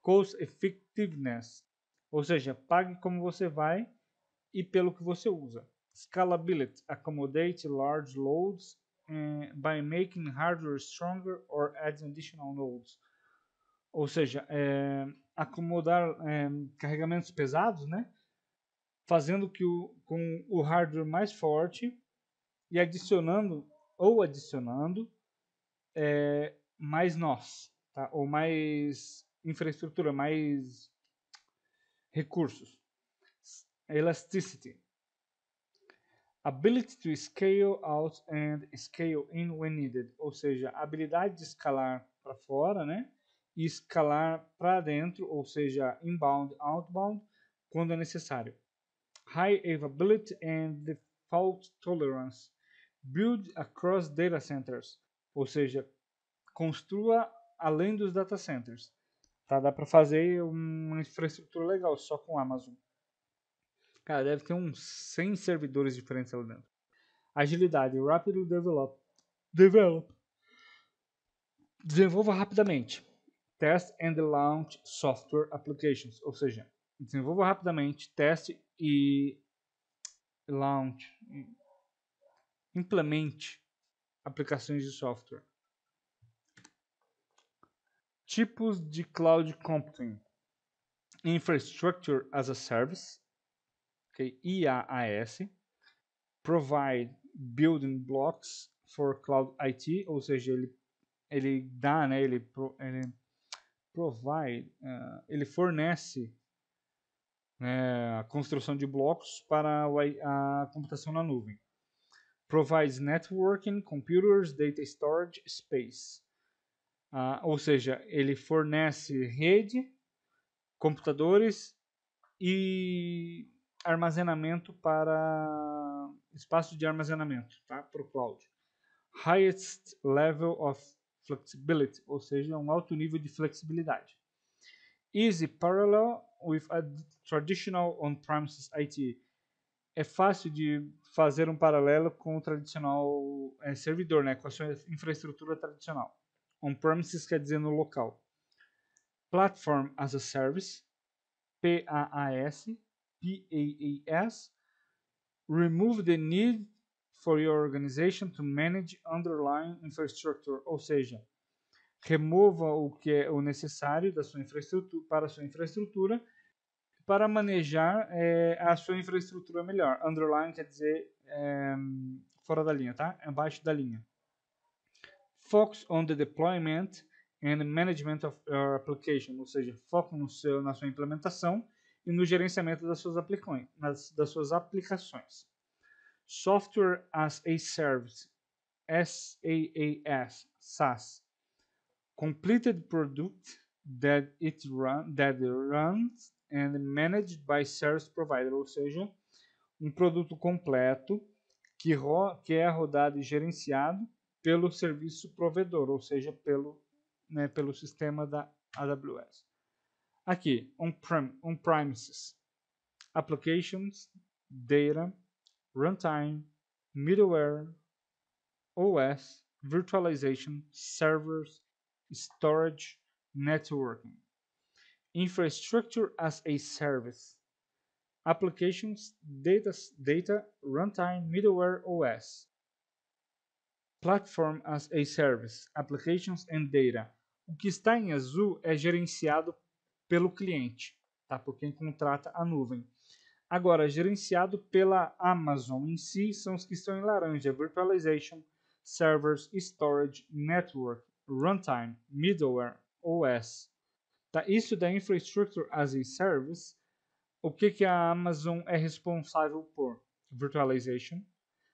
Cost effectiveness, ou seja, pague como você vai e pelo que você usa. Scalability, accommodate large loads by making hardware stronger or adding additional nodes. Ou seja, acomodar carregamentos pesados, né? Fazendo com o hardware mais forte e adicionando mais nós, tá? Ou mais infraestrutura, mais recursos. Elasticity, ability to scale out and scale in when needed, ou seja, a habilidade de escalar para fora, né? E escalar para dentro, ou seja, inbound, outbound, quando é necessário. High availability and default tolerance, build across data centers, ou seja, construa além dos data centers. Tá? Dá para fazer uma infraestrutura legal só com Amazon. Cara, deve ter uns 100 servidores diferentes lá dentro. Agilidade, rapidly develop. Desenvolva rapidamente. Test and launch software applications, ou seja, desenvolva rapidamente, teste e launch, implemente aplicações de software. Tipos de cloud computing: Infrastructure as a Service, okay, IaaS, provide building blocks for cloud IT, ou seja, ele dá, né, ele provide, ele fornece, né, a construção de blocos para a computação na nuvem. provides networking, computers, data storage, space. Ou seja, ele fornece rede, computadores e armazenamento para espaço de armazenamento, tá? Para o cloud. Highest level of flexibility, ou seja, um alto nível de flexibilidade. Easy parallel with a traditional on-premises IT. É fácil de fazer um paralelo com o tradicional servidor, né? Com a sua infraestrutura tradicional. On-premises quer dizer no local. Platform as a Service, PaaS, PaaS, remove the need for your organization to manage underlying infrastructure, ou seja, remova o que é o necessário da sua infraestrutura para a sua infraestrutura para manejar a sua infraestrutura melhor. Underline quer dizer fora da linha, tá? Abaixo da linha. Focus on the deployment and management of your application, ou seja, foco na sua implementação e no gerenciamento das suas aplicações. Software as a Service, SaaS, completed product that runs and managed by service provider, ou seja, um produto completo que é rodado e gerenciado pelo serviço provedor, ou seja, pelo sistema da AWS. Aqui, on-premises, applications, data, runtime, middleware, OS, virtualization, servers, storage, networking. Infrastructure as a Service, applications, data, runtime, middleware, OS. Platform as a Service, applications and data. O que está em azul é gerenciado pelo cliente, tá? Por quem contrata a nuvem. Agora, gerenciado pela Amazon em si são os que estão em laranja: virtualization, servers, storage, network, runtime, middleware, OS. Tá? Isso da Infrastructure as a Service, o que a Amazon é responsável por? Virtualization,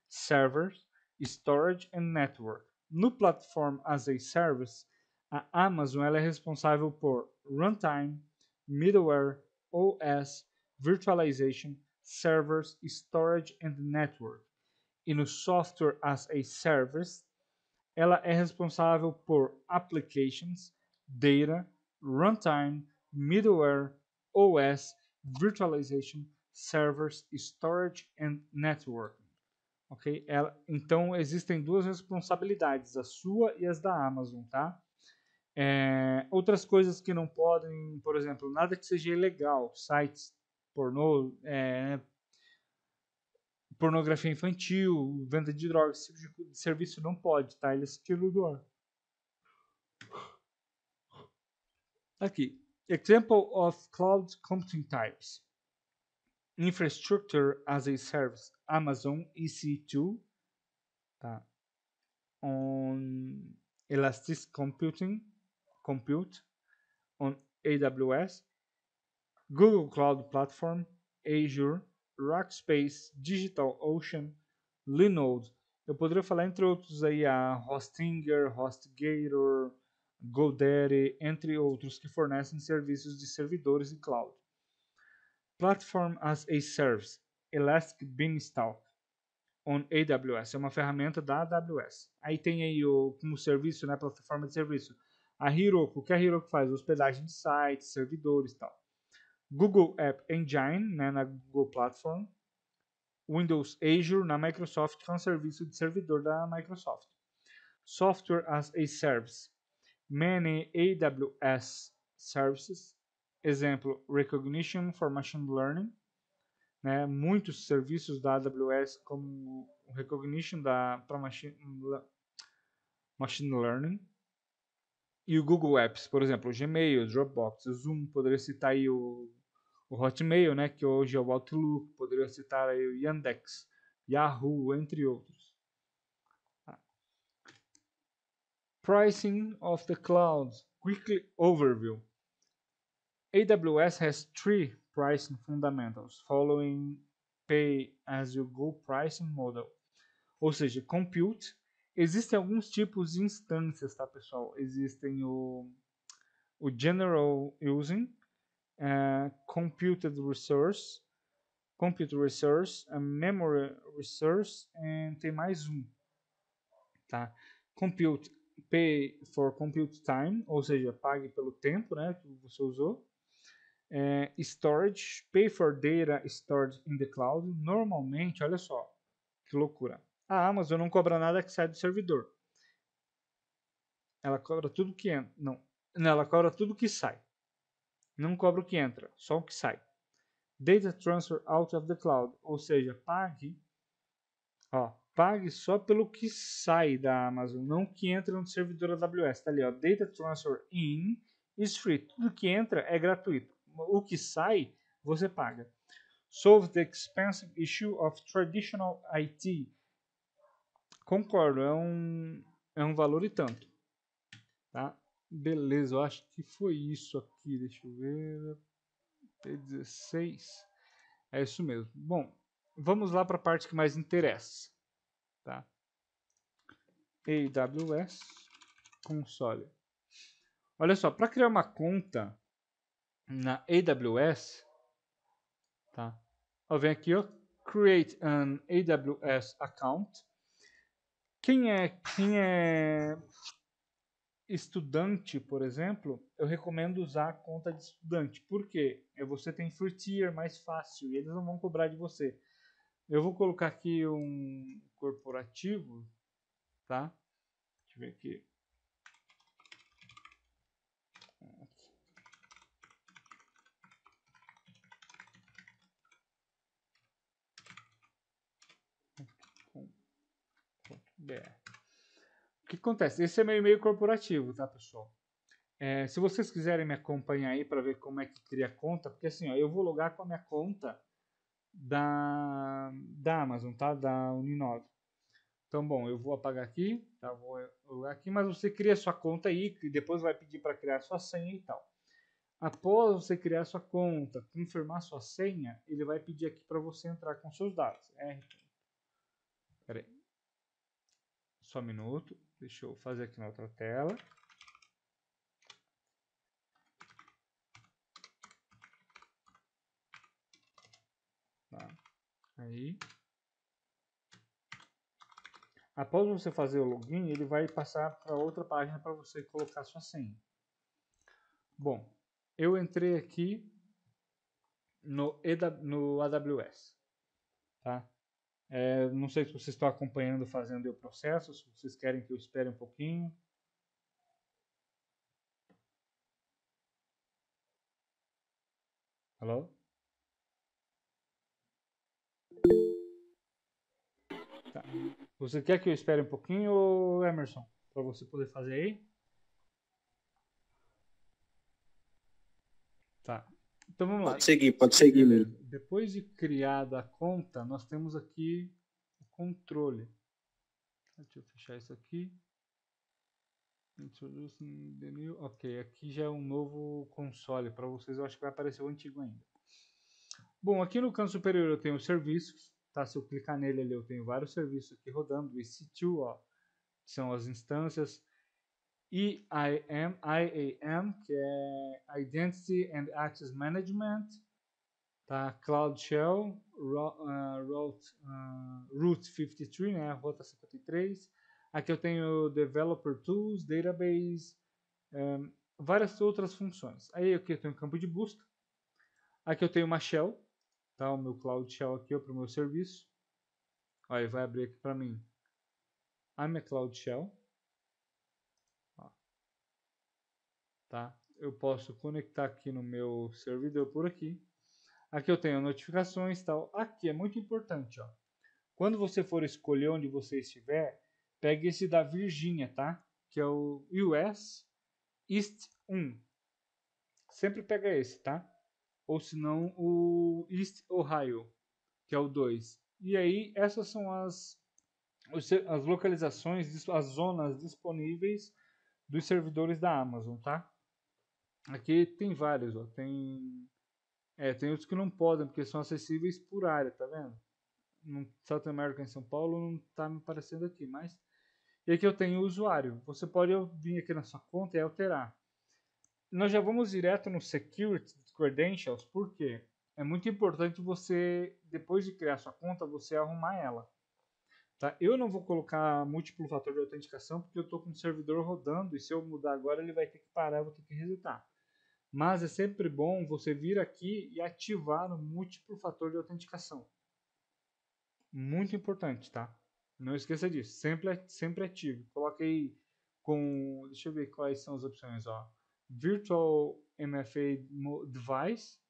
servers, storage and network. No Platform as a Service, a Amazon ela é responsável por runtime, middleware, OS, virtualization, servers, storage and network. E no Software as a Service, ela é responsável por applications, data, runtime, middleware, OS, virtualization, servers, storage and network. Ok? Então existem duas responsabilidades, a sua e as da Amazon, tá? Outras coisas que não podem, por exemplo, nada que seja ilegal, sites pornô, pornografia infantil, venda de drogas, esse tipo de serviço não pode, tá? Eles tiram do ar. Aqui, example of cloud computing types. Infrastructure as a Service, Amazon EC2, tá? On Elastic Compute on AWS, Google Cloud Platform, Azure, Rackspace, DigitalOcean, Linode. Eu poderia falar entre outros aí a Hostinger, HostGator, GoDaddy, entre outros que fornecem serviços de servidores e cloud. Platform as a Service, Elastic Beanstalk on AWS, é uma ferramenta da AWS. Aí tem aí como serviço, né, plataforma de serviço, a Heroku. O que a Heroku faz? Hospedagem de sites, servidores e tal. Google App Engine, né, na Google Platform. Windows Azure na Microsoft, que é um serviço de servidor da Microsoft. Software as a Service, many AWS services, exemplo, Recognition for Machine Learning, né, muitos serviços da AWS como o Recognition para Machine Learning, e o Google Apps, por exemplo, o Gmail, Dropbox, o Zoom, poderia citar aí o Hotmail, né, que hoje é o Outlook, poderia citar aí o Yandex, Yahoo, entre outros. Pricing of the cloud, quickly overview. AWS has three pricing fundamentals following pay-as-you-go pricing model. ou seja, compute. Existem alguns tipos de instâncias, tá, pessoal? Existem o general using, computed resource, compute resource, a memory resource, e tem mais um, tá? Compute, pay for compute time, ou seja, pague pelo tempo, né, que você usou. Storage, pay for data stored in the cloud. Normalmente, olha só, que loucura. A Amazon não cobra nada que sai do servidor. Ela cobra tudo que entra. Não, ela cobra tudo que sai. Não cobra o que entra, só o que sai. Data transfer out of the cloud, ou seja, pague só pelo que sai da Amazon, não que entra no servidor AWS. Tá ali, ó, data transfer in is free. Tudo que entra é gratuito. O que sai, você paga. Solve the expensive issue of traditional IT. Concordo, é um valor e tanto. Tá? Beleza, eu acho que foi isso aqui. Deixa eu ver. P16. É isso mesmo. Bom, vamos lá para a parte que mais interessa. Tá? AWS Console. Olha só, para criar uma conta na AWS, tá? Vem aqui, ó, Create an AWS Account. Quem é estudante, por exemplo, eu recomendo usar a conta de estudante. Por quê? Você tem free tier mais fácil e eles não vão cobrar de você. Eu vou colocar aqui um corporativo, tá? Deixa eu ver aqui. O que acontece? Esse é meu e-mail corporativo, tá, pessoal? Se vocês quiserem me acompanhar aí para ver como é que cria a conta, porque assim, ó, eu vou logar com a minha conta da Amazon, tá? Da Uninove. Então, bom, eu vou apagar aqui, tá? Vou logar aqui, mas você cria sua conta aí, e depois vai pedir para criar sua senha e tal. Após você criar sua conta, confirmar sua senha, ele vai pedir aqui para você entrar com seus dados. Pera aí. Só um minuto. Deixa eu fazer aqui na outra tela. Tá. Aí. Após você fazer o login, ele vai passar para outra página para você colocar sua senha. Bom, eu entrei aqui no AWS. Tá? Não sei se vocês estão acompanhando, fazendo o processo, se vocês querem que eu espere um pouquinho. Alô? Tá. Você quer que eu espere um pouquinho, Emerson, para você poder fazer aí? Tá. Então vamos lá. Pode seguir, beleza. Depois de criada a conta, nós temos aqui o controle. Deixa eu fechar isso aqui. Introducing the new. Ok, aqui já é um novo console para vocês. Eu acho que vai aparecer o antigo ainda. Bom, aqui no canto superior eu tenho os serviços. Tá? Se eu clicar nele ali, eu tenho vários serviços aqui rodando. EC2, ó, são as instâncias. IAM, que é Identity and Access Management. Tá? Cloud Shell, Route 53, né? Rota 53. Aqui eu tenho Developer Tools, Database, várias outras funções. Aí aqui eu tenho campo de busca. Aqui eu tenho uma Shell, tá? O meu Cloud Shell aqui para o meu serviço. Aí vai abrir aqui para mim a minha Cloud Shell. Ó, tá? Eu posso conectar aqui no meu servidor por aqui. Aqui eu tenho notificações e tal. Aqui é muito importante, ó. Quando você for escolher onde você estiver, pegue esse da Virgínia, tá? Que é o US East 1. Sempre pega esse, tá? Ou se não, o East Ohio, que é o 2. E aí, essas são as localizações, as zonas disponíveis dos servidores da Amazon, tá? Aqui tem vários, ó. Tem outros que não podem, porque são acessíveis por área, tá vendo? no South America em São Paulo não está me aparecendo aqui, mas e aqui eu tenho o usuário. Você pode vir aqui na sua conta e alterar. Nós já vamos direto no Security Credentials, porque é muito importante você, depois de criar sua conta, você arrumar ela. Tá? Eu não vou colocar múltiplo fator de autenticação, porque eu estou com o servidor rodando, e se eu mudar agora ele vai ter que parar, eu vou ter que resetar. Mas é sempre bom você vir aqui e ativar o múltiplo fator de autenticação. Muito importante, tá? Não esqueça disso. Sempre ativo. Coloque aí com... Deixa eu ver quais são as opções, ó. Virtual MFA Device,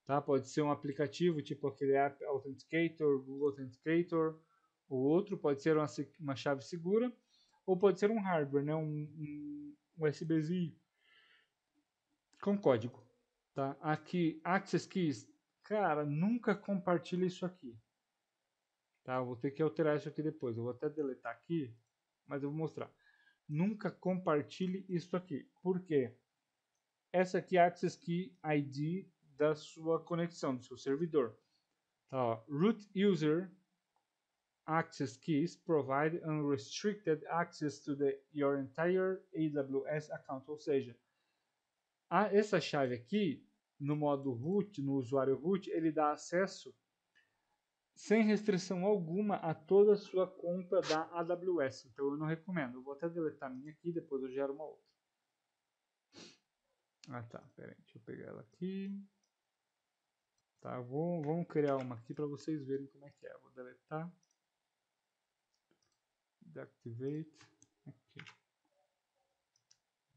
tá? Pode ser um aplicativo tipo aquele App Authenticator, Google Authenticator, ou outro. Pode ser uma chave segura, ou pode ser um hardware, né? Um USBzinho com código, tá? Aqui, Access Keys. Cara, nunca compartilhe isso aqui. Tá? Eu vou ter que alterar isso aqui depois. Eu vou até deletar aqui, mas eu vou mostrar. Nunca compartilhe isso aqui. Por quê? Essa aqui é a Access Key ID da sua conexão, do seu servidor. Tá, ó. Root User Access Keys provide unrestricted access to your entire AWS account. Ou seja, essa chave aqui, no modo root, no usuário root, ele dá acesso sem restrição alguma a toda a sua conta da AWS. Então eu não recomendo. Eu vou até deletar a minha aqui, depois eu gero uma outra. Ah tá, pera aí, deixa eu pegar ela aqui. Tá, vamos criar uma aqui para vocês verem como é que é. Eu vou deletar. Deactivate. Aqui.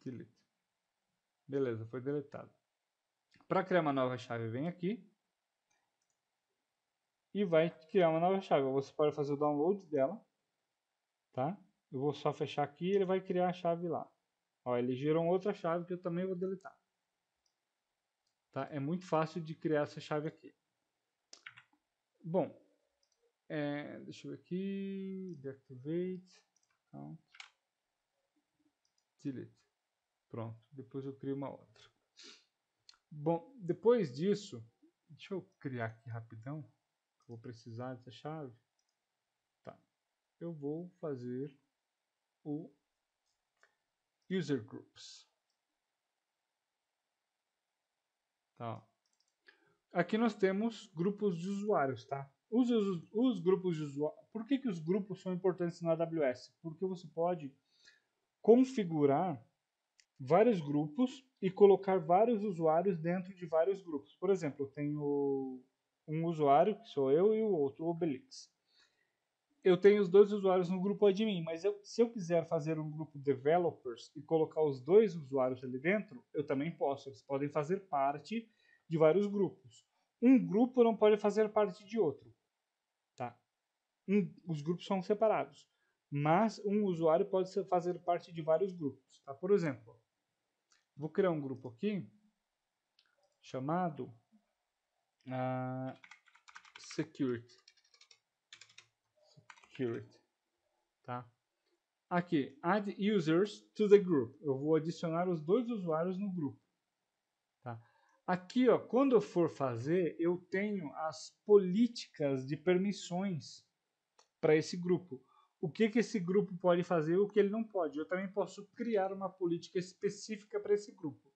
Delete. Beleza, foi deletado. Para criar uma nova chave, vem aqui. E vai criar uma nova chave. Você pode fazer o download dela. Tá? Eu vou só fechar aqui e ele vai criar a chave lá. Ó, ele gerou outra chave que eu também vou deletar. Tá? É muito fácil de criar essa chave aqui. Bom, deixa eu ver aqui. Deactivate. Account. Delete. Pronto. Depois eu crio uma outra. Bom, depois disso, deixa eu criar aqui rapidão. Vou precisar dessa chave. Tá. Eu vou fazer o User Groups. Tá. Aqui nós temos grupos de usuários, tá? Os grupos de usuários. Por que os grupos são importantes na AWS? Porque você pode configurar vários grupos e colocar vários usuários dentro de vários grupos. Por exemplo, eu tenho um usuário, que sou eu, e o outro, o Obelix. Eu tenho os dois usuários no grupo admin, mas se eu quiser fazer um grupo developers e colocar os dois usuários ali dentro, eu também posso. Eles podem fazer parte de vários grupos. Um grupo não pode fazer parte de outro. Tá? Os grupos são separados. Mas um usuário pode fazer parte de vários grupos. Tá? Por exemplo, vou criar um grupo aqui chamado Security. Tá? Aqui, add users to the group. Eu vou adicionar os dois usuários no grupo. Tá? Aqui, ó, quando eu for fazer, eu tenho as políticas de permissões para esse grupo. O que esse grupo pode fazer e o que ele não pode. Eu também posso criar uma política específica para esse grupo.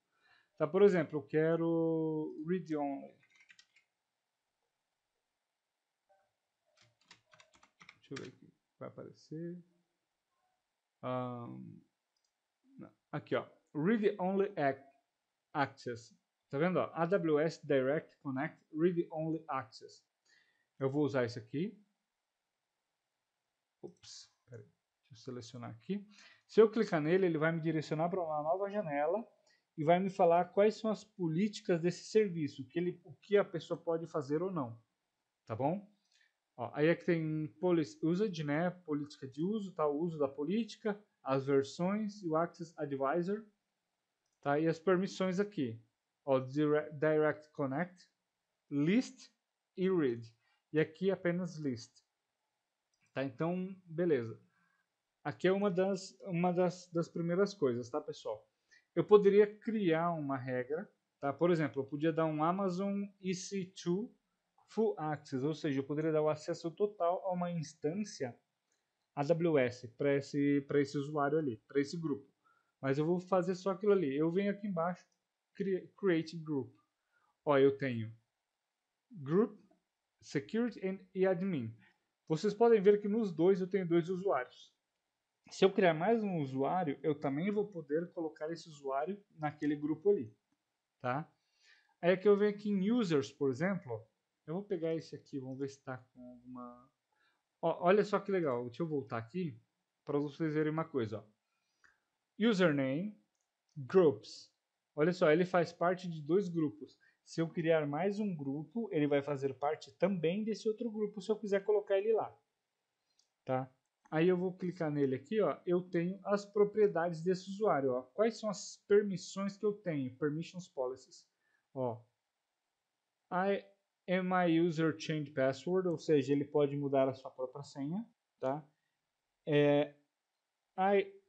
Tá? Por exemplo, eu quero read only. Deixa eu ver aqui. Vai aparecer. Aqui, ó. Read only access. Tá vendo? Ó? AWS Direct Connect Read Only Access. Eu vou usar isso aqui. Ups, peraí. Deixa eu selecionar aqui. Se eu clicar nele, ele vai me direcionar para uma nova janela e vai me falar quais são as políticas desse serviço, o que a pessoa pode fazer ou não. Tá bom? Ó, aí aqui tem Policy Usage, né? Política de uso, tá? O uso da política, as versões e o Access Advisor. Tá? E as permissões aqui. Ó, Direct Connect, List e Read. E aqui apenas List. Tá? Então, beleza. Aqui é uma das primeiras coisas, tá, pessoal? Eu poderia criar uma regra, tá? Por exemplo, eu podia dar um Amazon EC2 full access, ou seja, eu poderia dar o acesso total a uma instância AWS para esse usuário ali, para esse grupo. Mas eu vou fazer só aquilo ali. Eu venho aqui embaixo, create group. Ó, eu tenho group, security e admin. Vocês podem ver que nos dois eu tenho 2 usuários. Se eu criar mais um usuário, eu também vou poder colocar esse usuário naquele grupo ali, tá? Aí aqui eu venho aqui em users, por exemplo, eu vou pegar esse aqui, vamos ver se está com alguma... Ó, olha só que legal, deixa eu voltar aqui para vocês verem uma coisa. Ó. Username, groups. Olha só, ele faz parte de 2 grupos. Se eu criar mais um grupo, ele vai fazer parte também desse outro grupo, se eu quiser colocar ele lá, tá? Aí eu vou clicar nele aqui, ó, eu tenho as propriedades desse usuário, ó. Quais são as permissões que eu tenho? Permissions policies. Ó, I am my user change password, ou seja, ele pode mudar a sua própria senha, tá?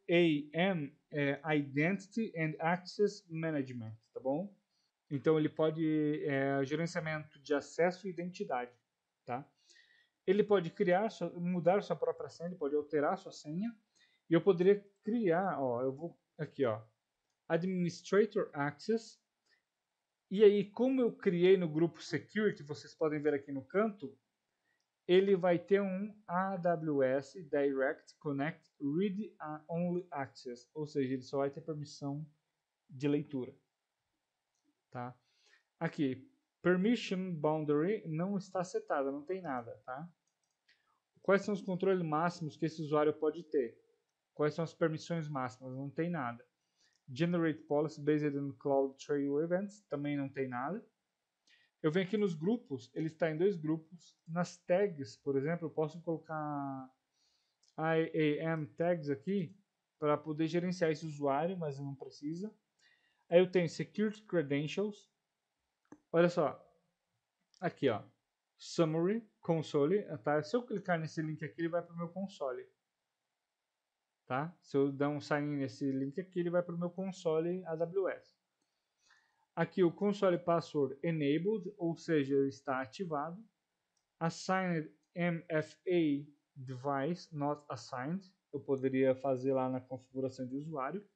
IAM é Identity and Access Management, tá bom? Então ele pode gerenciamento de acesso e identidade, tá? Ele pode criar, mudar sua própria senha, ele pode alterar sua senha. E eu poderia criar, ó, eu vou aqui, ó, Administrator Access. E aí, como eu criei no grupo Security, vocês podem ver aqui no canto, ele vai ter um AWS Direct Connect Read Only Access, ou seja, ele só vai ter permissão de leitura, tá? Aqui, Permission Boundary não está setada, não tem nada, tá? Quais são os controles máximos que esse usuário pode ter? Quais são as permissões máximas? Não tem nada. Generate Policy Based on Cloud Trail Events, também não tem nada. Eu venho aqui nos grupos, ele está em 2 grupos. Nas tags, por exemplo, eu posso colocar IAM tags aqui para poder gerenciar esse usuário, mas não precisa. Aí eu tenho Security Credentials. Olha só, aqui ó, Summary, Console, tá? Se eu clicar nesse link aqui, ele vai para o meu console. Tá? Se eu dar um sign nesse link aqui, ele vai para o meu console AWS. Aqui o console password enabled, ou seja, está ativado. Assigned MFA device not assigned, eu poderia fazer lá na configuração de usuário.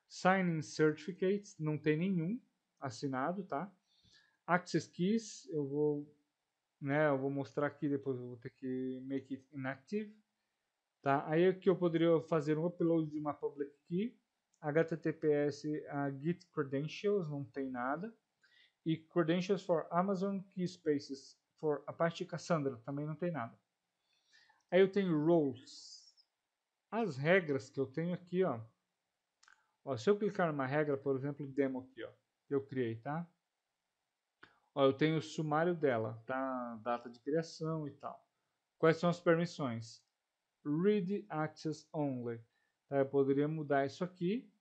Sign-in certificates, não tem nenhum assinado, tá? Access keys, eu vou mostrar aqui, depois eu vou ter que make it inactive. Tá? Aí aqui eu poderia fazer um upload de uma public key, HTTPS Git Credentials, não tem nada, e Credentials for Amazon Key Spaces for Apache Cassandra, também não tem nada. Aí eu tenho Roles. As regras que eu tenho aqui, ó, se eu clicar numa regra, por exemplo, demo aqui, ó, que eu criei, tá? Ó, eu tenho o sumário dela, tá? Data de criação e tal. Quais são as permissões? Read Access Only. Tá? Eu poderia mudar isso aqui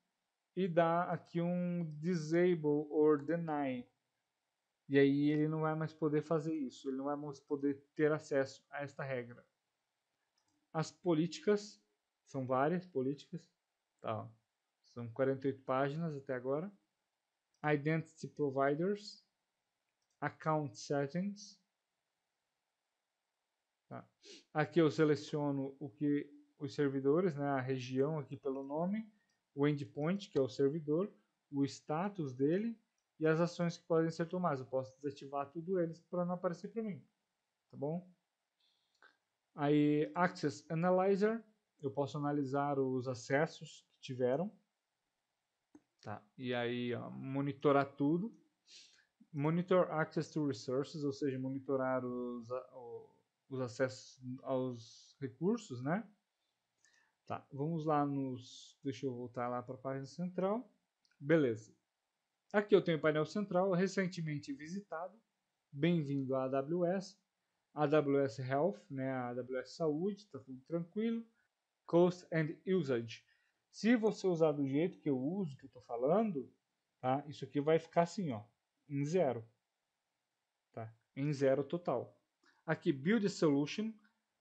e dar aqui um Disable or Deny. E aí ele não vai mais poder fazer isso. Ele não vai mais poder ter acesso a esta regra. As políticas, são várias políticas. Tá? São 48 páginas até agora. Identity Providers. Account Settings. Tá? Aqui eu seleciono os servidores, né, a região aqui pelo nome, o endpoint, que é o servidor, o status dele e as ações que podem ser tomadas. Eu posso desativar tudo eles para não aparecer para mim, tá bom? Aí, Access Analyzer, eu posso analisar os acessos que tiveram, tá? E aí, ó, monitorar tudo. Monitor Access to Resources, ou seja, monitorar os acessos aos recursos, né? Tá, vamos lá deixa eu voltar lá para a página central. Beleza. Aqui eu tenho o painel central, recentemente visitado. Bem-vindo à AWS. AWS Health, né? A AWS Saúde, está tudo tranquilo. Cost and Usage. Se você usar do jeito que eu uso, que eu estou falando, tá? Isso aqui vai ficar assim, ó, em 0. Tá? Em 0 total. Aqui, Build a Solution.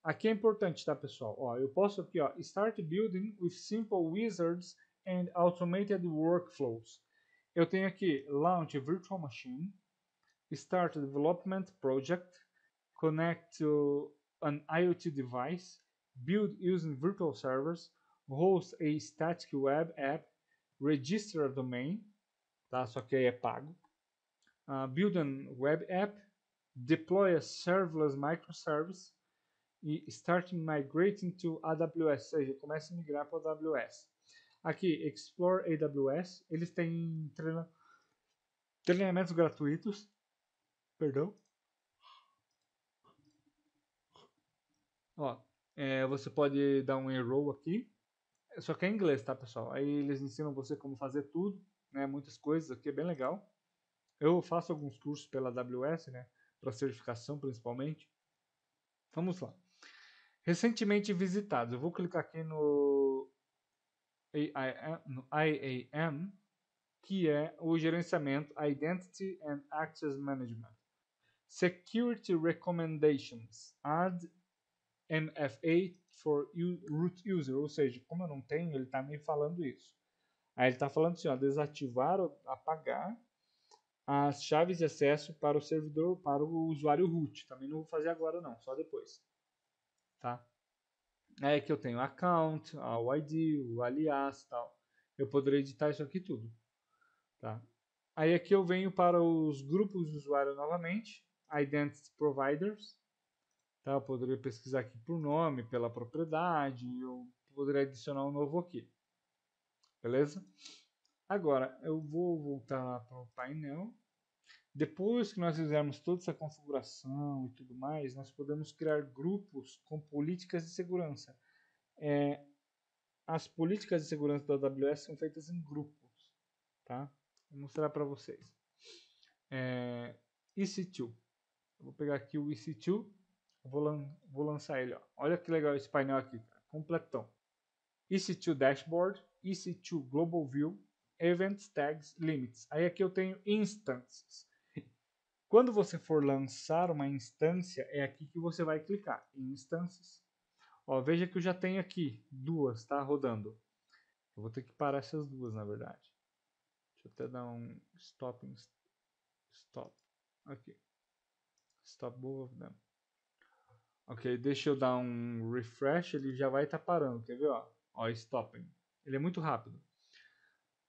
Aqui é importante, tá, pessoal? Ó, eu posso aqui, ó, Start Building with Simple Wizards and Automated Workflows. Eu tenho aqui Launch Virtual Machine, start a development project, connect to an IoT device, build using virtual servers, host a static web app, register a domain, tá? Só que aí é pago. Build a web app, deploy a serverless microservice e start migrating to AWS, ou seja, comece a migrar para a AWS. Aqui, Explore AWS, eles têm treinamentos gratuitos, perdão. Ó, você pode dar um enroll aqui, só que é em inglês, tá, pessoal? Aí eles ensinam você como fazer tudo, né? Muitas coisas aqui, é bem legal. Eu faço alguns cursos pela AWS, né? Para certificação, principalmente. Vamos lá. Recentemente visitados. Eu vou clicar aqui no IAM, que é o gerenciamento Identity and Access Management. Security Recommendations. Add MFA for root user, ou seja, como eu não tenho, ele está me falando isso. Aí ele está falando assim, ó, desativar ou apagar as chaves de acesso para o servidor, para o usuário root. Também não vou fazer agora não, só depois. Tá? Aí aqui eu tenho account, o ID, o alias e tal. Eu poderia editar isso aqui tudo. Tá? Aí aqui eu venho para os grupos de usuário novamente, Identity Providers. Tá? Eu poderia pesquisar aqui por nome, pela propriedade, eu poderia adicionar um novo aqui. Beleza? Agora, eu vou voltar para o painel. Depois que nós fizermos toda essa configuração e tudo mais, nós podemos criar grupos com políticas de segurança. As políticas de segurança da AWS são feitas em grupos. Tá? Vou mostrar para vocês. EC2. Eu vou pegar aqui o EC2. Vou lançar ele. Ó. Olha que legal esse painel aqui. Tá? Completão. EC2 Dashboard, EC2 Global View, Events, Tags, Limits. Aí aqui eu tenho instances. Quando você for lançar uma instância, é aqui que você vai clicar. Instances. Ó, veja que eu já tenho aqui duas, tá? Rodando. Eu vou ter que parar essas duas, na verdade. Deixa eu até dar um stop. Aqui. Stop both of them. Ok, deixa eu dar um refresh, ele já vai estar parando, quer ver? Ó, stopping. Ele é muito rápido.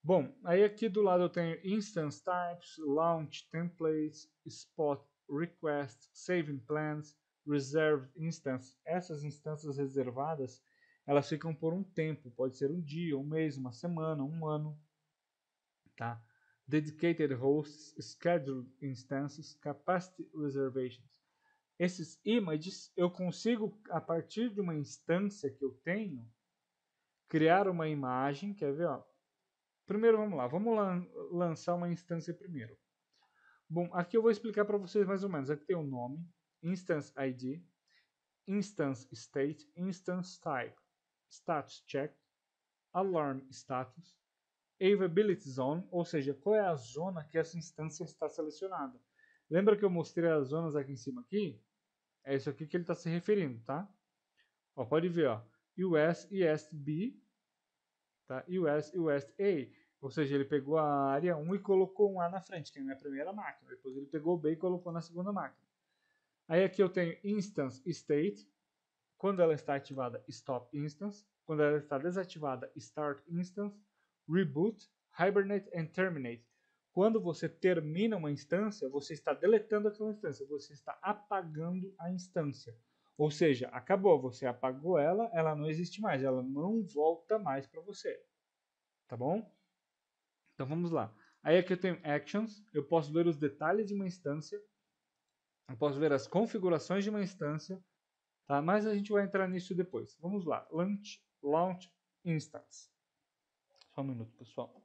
Bom, aí aqui do lado eu tenho Instance Types, Launch Templates, Spot Request, Saving Plans, Reserved Instance. Essas instâncias reservadas, elas ficam por um tempo, pode ser um dia, um mês, uma semana, um ano. Tá? Dedicated Hosts, Scheduled Instances, Capacity Reservations. Esses images eu consigo, a partir de uma instância que eu tenho, criar uma imagem, quer ver? Ó? Primeiro vamos lá, vamos lançar uma instância primeiro. Bom, aqui eu vou explicar para vocês mais ou menos. Aqui tem o nome, Instance ID, Instance State, Instance Type, Status Check, Alarm Status, Availability Zone, ou seja, qual é a zona que essa instância está selecionada. Lembra que eu mostrei as zonas aqui em cima aqui? É isso aqui que ele está se referindo, tá? Ó, pode ver, ó, US East B, tá? US West A, ou seja, ele pegou a área 1 e colocou um A na frente, que é a minha primeira máquina. Depois ele pegou o B e colocou na segunda máquina. Aí aqui eu tenho Instance State, quando ela está ativada, Stop Instance, quando ela está desativada, Start Instance, Reboot, Hibernate and Terminate. Quando você termina uma instância, você está deletando aquela instância, você está apagando a instância. Ou seja, acabou, você apagou ela, ela não existe mais, ela não volta mais para você. Tá bom? Então vamos lá. Aí aqui eu tenho Actions, eu posso ver os detalhes de uma instância, eu posso ver as configurações de uma instância, tá? Mas a gente vai entrar nisso depois. Vamos lá. Launch Instance. Só um minuto, pessoal.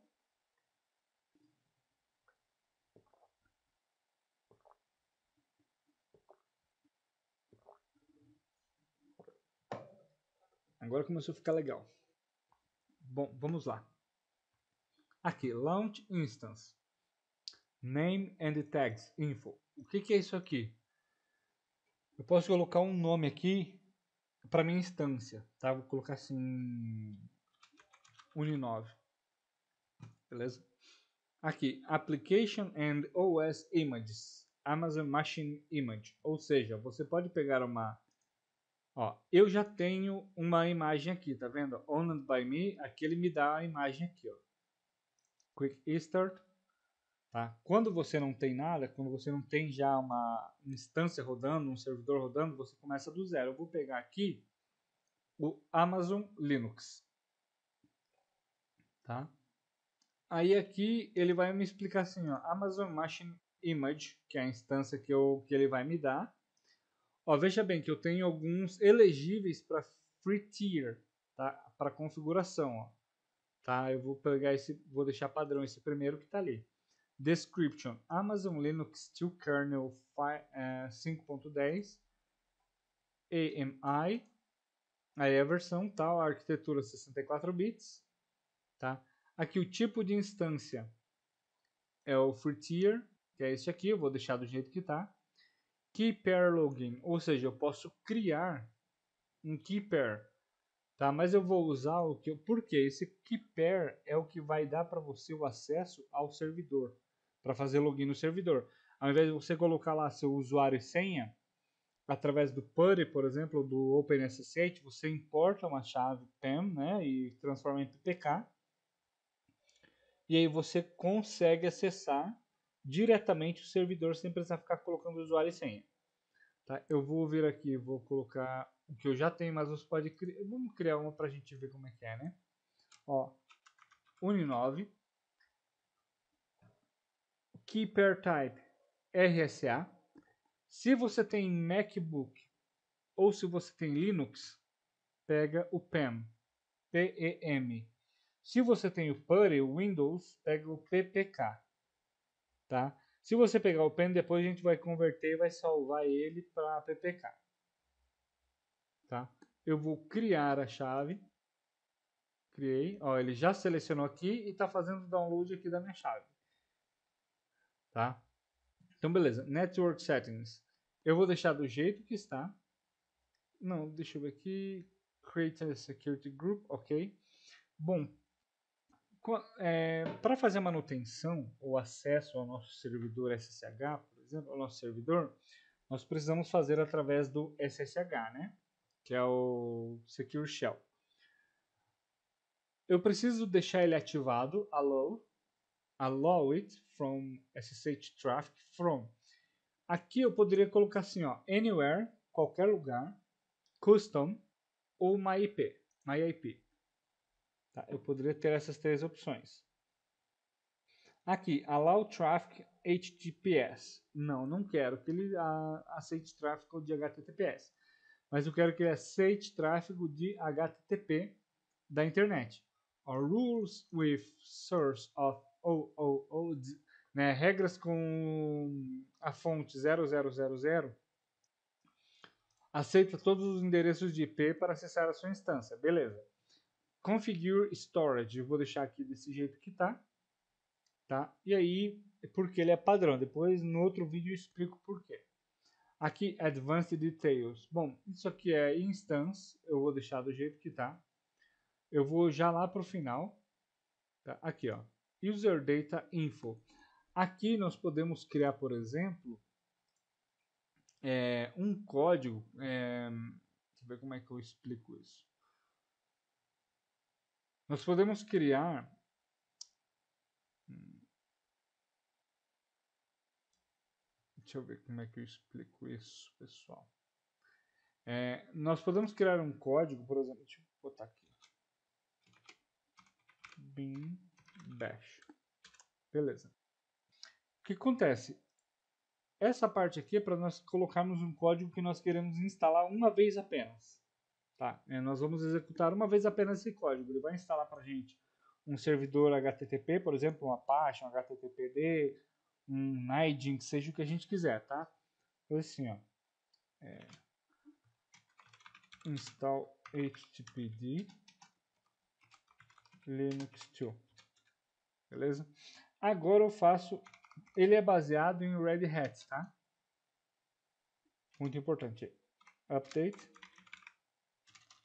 Agora começou a ficar legal. Bom, vamos lá. Aqui, Launch Instance. Name and Tags Info. O que é isso aqui? Eu posso colocar um nome aqui para minha instância, tá? Vou colocar assim Uni9. Beleza? Aqui, Application and OS Images. Amazon Machine Image, ou seja, você pode pegar uma, ó, eu já tenho uma imagem aqui, tá vendo? Owned by me, aqui ele me dá a imagem aqui, ó. Quick Start, tá? Quando você não tem nada, quando você não tem já uma instância rodando, um servidor rodando, você começa do zero. Eu vou pegar aqui o Amazon Linux, tá? Aí aqui ele vai me explicar assim, ó, Amazon Machine Image, que é a instância que ele vai me dar. Ó, veja bem que eu tenho alguns elegíveis para free tier, tá? Para configuração, ó. Tá? Eu vou pegar esse, vou deixar padrão esse primeiro que está ali. Description: Amazon Linux 2 kernel 5.10 AMI. Aí a versão tal, a arquitetura 64 bits, tá? Aqui o tipo de instância é o free tier, que é este aqui, eu vou deixar do jeito que está. Key pair login, ou seja, eu posso criar um key pair, tá? Mas eu vou usar o que, porque esse key pair é o que vai dar para você o acesso ao servidor, para fazer login no servidor. Ao invés de você colocar lá seu usuário e senha, através do PuTTY, por exemplo, do OpenSSH, você importa uma chave PEM, né, e transforma em PPK, e aí você consegue acessar diretamente o servidor sem precisar ficar colocando usuário e senha. Tá? Eu vou vir aqui, vou colocar o que eu já tenho, mas você pode criar. Vamos criar uma para a gente ver como é que é, né? Ó, Uninove, Key Pair Type RSA. Se você tem MacBook ou se você tem Linux, pega o PEM, PEM. Se você tem o PuTTY, o Windows, pega o PPK, tá? Se você pegar o PEM, depois a gente vai converter e vai salvar ele para PPK, tá? Eu vou criar a chave. Criei, ó, ele já selecionou aqui e está fazendo o download aqui da minha chave, tá? Então, beleza. Network Settings. Eu vou deixar do jeito que está. Não, deixa eu ver aqui. Create a Security Group, ok. Bom, para fazer a manutenção ou acesso ao nosso servidor SSH, por exemplo, ao nosso servidor, nós precisamos fazer através do SSH, né? Que é o Secure Shell. Eu preciso deixar ele ativado, allow it from SSH traffic from. Aqui eu poderia colocar assim, ó, anywhere, qualquer lugar, custom ou my IP. Tá? Eu poderia ter essas três opções. Aqui, allow traffic HTTPS. Não quero que ele aceite tráfego de HTTPS. Mas eu quero que ele aceite tráfego de HTTP da internet. Or rules with source of OOO, né, regras com a fonte 0000, aceita todos os endereços de IP para acessar a sua instância. Beleza. Configure storage. Eu vou deixar aqui desse jeito que tá. E aí, porque ele é padrão. Depois, no outro vídeo, eu explico por quê. Aqui, Advanced Details. Bom, isso aqui é instance. Eu vou deixar do jeito que tá. Eu vou já lá para o final. Tá? Aqui, ó. User Data Info. Aqui nós podemos criar, por exemplo, um código. Deixa eu ver como é que eu explico isso. Nós podemos criar. Deixa eu ver como é que eu explico isso, pessoal. Nós podemos criar um código, por exemplo. Deixa eu botar aqui. Bin bash. Beleza. O que acontece? Essa parte aqui é para nós colocarmos um código que nós queremos instalar uma vez apenas. Tá? Nós vamos executar uma vez apenas esse código. Ele vai instalar para a gente um servidor HTTP, por exemplo, um Apache, um HTTPD, um Nginx, seja o que a gente quiser, tá? Então assim, ó, install httpd linux 2, beleza? Agora eu faço, ele é baseado em Red Hat, tá? Muito importante. Update,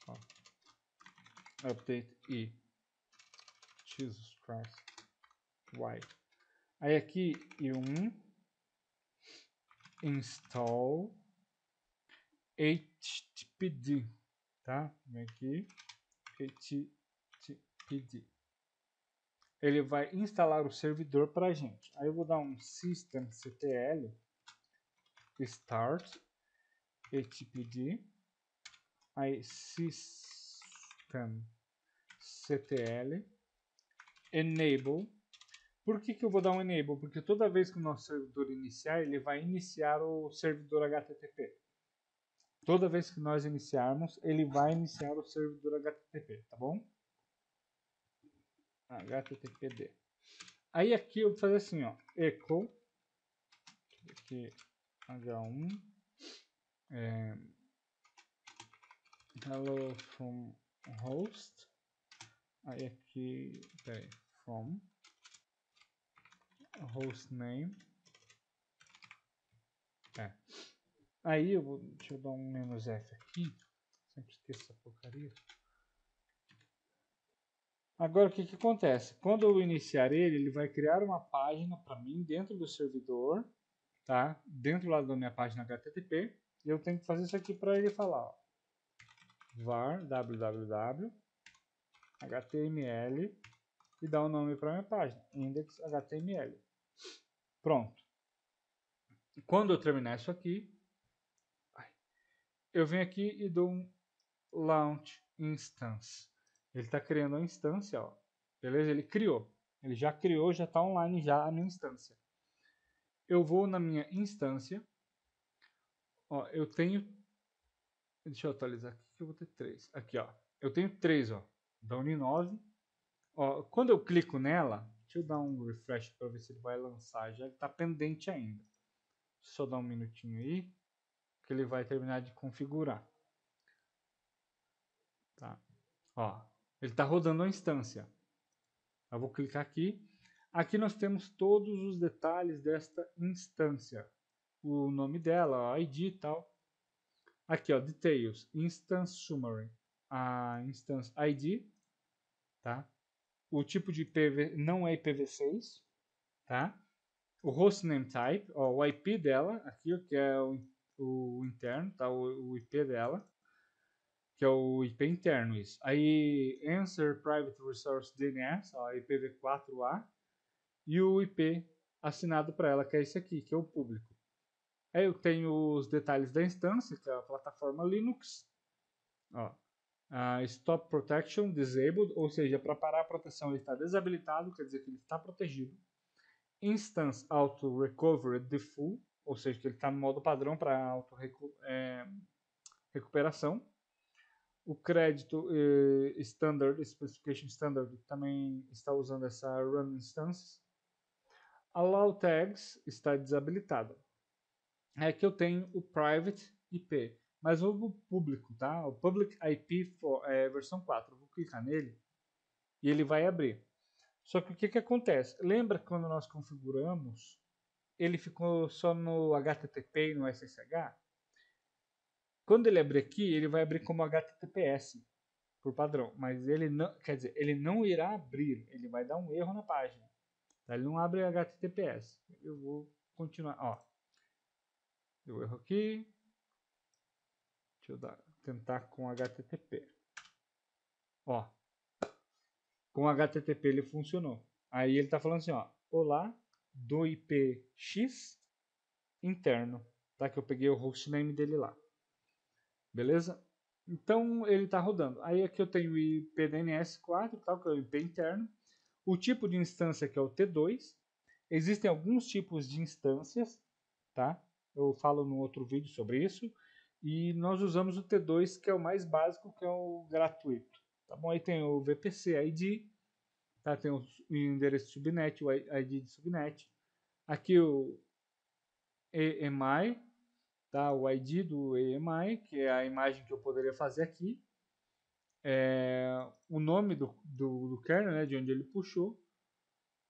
ó, update e Jesus Christ, why? Aí aqui e install httpd, tá? Vem aqui, httpd. Ele vai instalar o servidor para a gente. Aí eu vou dar um systemctl start httpd, aí systemctl enable. Por que eu vou dar um enable? Porque toda vez que o nosso servidor iniciar, ele vai iniciar o servidor HTTP. Toda vez que nós iniciarmos, ele vai iniciar o servidor HTTP, tá bom? HTTPD. Aí aqui eu vou fazer assim, ó, echo aqui h1 hello from host. Aí aqui, peraí, from hostname. Aí eu vou, deixa eu dar um "-f" aqui, sempre esqueço essa porcaria. Agora o que acontece? Quando eu iniciar ele vai criar uma página para mim dentro do servidor, tá? Dentro lá da minha página HTTP, e eu tenho que fazer isso aqui para ele falar, ó, var www html e dar um nome para minha página, index.html. Pronto. Quando eu terminar isso aqui, eu venho aqui e dou um launch instance. Ele está criando a instância, ó. Beleza? Ele criou. Ele já criou, já está online já a minha instância. Eu vou na minha instância. Ó, eu tenho... Deixa eu atualizar aqui que eu vou ter 3. Aqui, ó. Eu tenho 3, ó. Da Uninove. Ó, quando eu clico nela, deixa eu dar um refresh para ver se ele vai lançar. Já está pendente ainda. Só dar um minutinho aí, que ele vai terminar de configurar. Tá? Ó, ele está rodando a instância. Eu vou clicar aqui. Aqui nós temos todos os detalhes desta instância. O nome dela, a ID e tal. Aqui, ó, Details, Instance Summary. A Instance ID, tá? O tipo de IPv não é IPv6, tá? O Hostname Type, ó, o IP dela, aqui, ó, que é o interno, tá? O IP dela, que é o IP interno, isso. Aí, Answer Private Resource DNS, ó, IPv4A, e o IP assinado para ela, que é esse aqui, que é o público. Aí eu tenho os detalhes da instância, que é a plataforma Linux. Ó, Stop Protection Disabled, ou seja, para parar a proteção ele está desabilitado, quer dizer que ele está protegido. Instance Auto Recovery Default, ou seja, que ele está no modo padrão para auto recuperação. O crédito Standard, Specification Standard, também está usando essa Run Instance. Allow Tags está desabilitado. É que eu tenho o Private IP, mas o público, tá? O Public IP versão 4. Eu vou clicar nele e ele vai abrir. Só que o que acontece? Lembra quando nós configuramos, ele ficou só no HTTP e no SSH? Quando ele abrir aqui, ele vai abrir como HTTPS, por padrão. Mas ele não, quer dizer, ele não irá abrir, ele vai dar um erro na página. Tá? Ele não abre HTTPS. Eu vou continuar, ó. Deu erro aqui. Deixa eu tentar com HTTP. Ó. Com HTTP ele funcionou. Aí ele está falando assim, ó. Olá, do IPX interno. Tá? Que eu peguei o hostname dele lá. Beleza? Então ele está rodando. Aí aqui eu tenho o IPDNS4, tal, que é o IP interno. O tipo de instância que é o T2. Existem alguns tipos de instâncias, tá? Eu falo no outro vídeo sobre isso. E nós usamos o T2, que é o mais básico, que é o gratuito. Tá bom? Aí tem o VPC ID, tá? Tem o endereço subnet, o ID de subnet. Aqui o EMI, tá? O ID do EMI, que é a imagem que eu poderia fazer aqui. O nome do kernel, né? De onde ele puxou.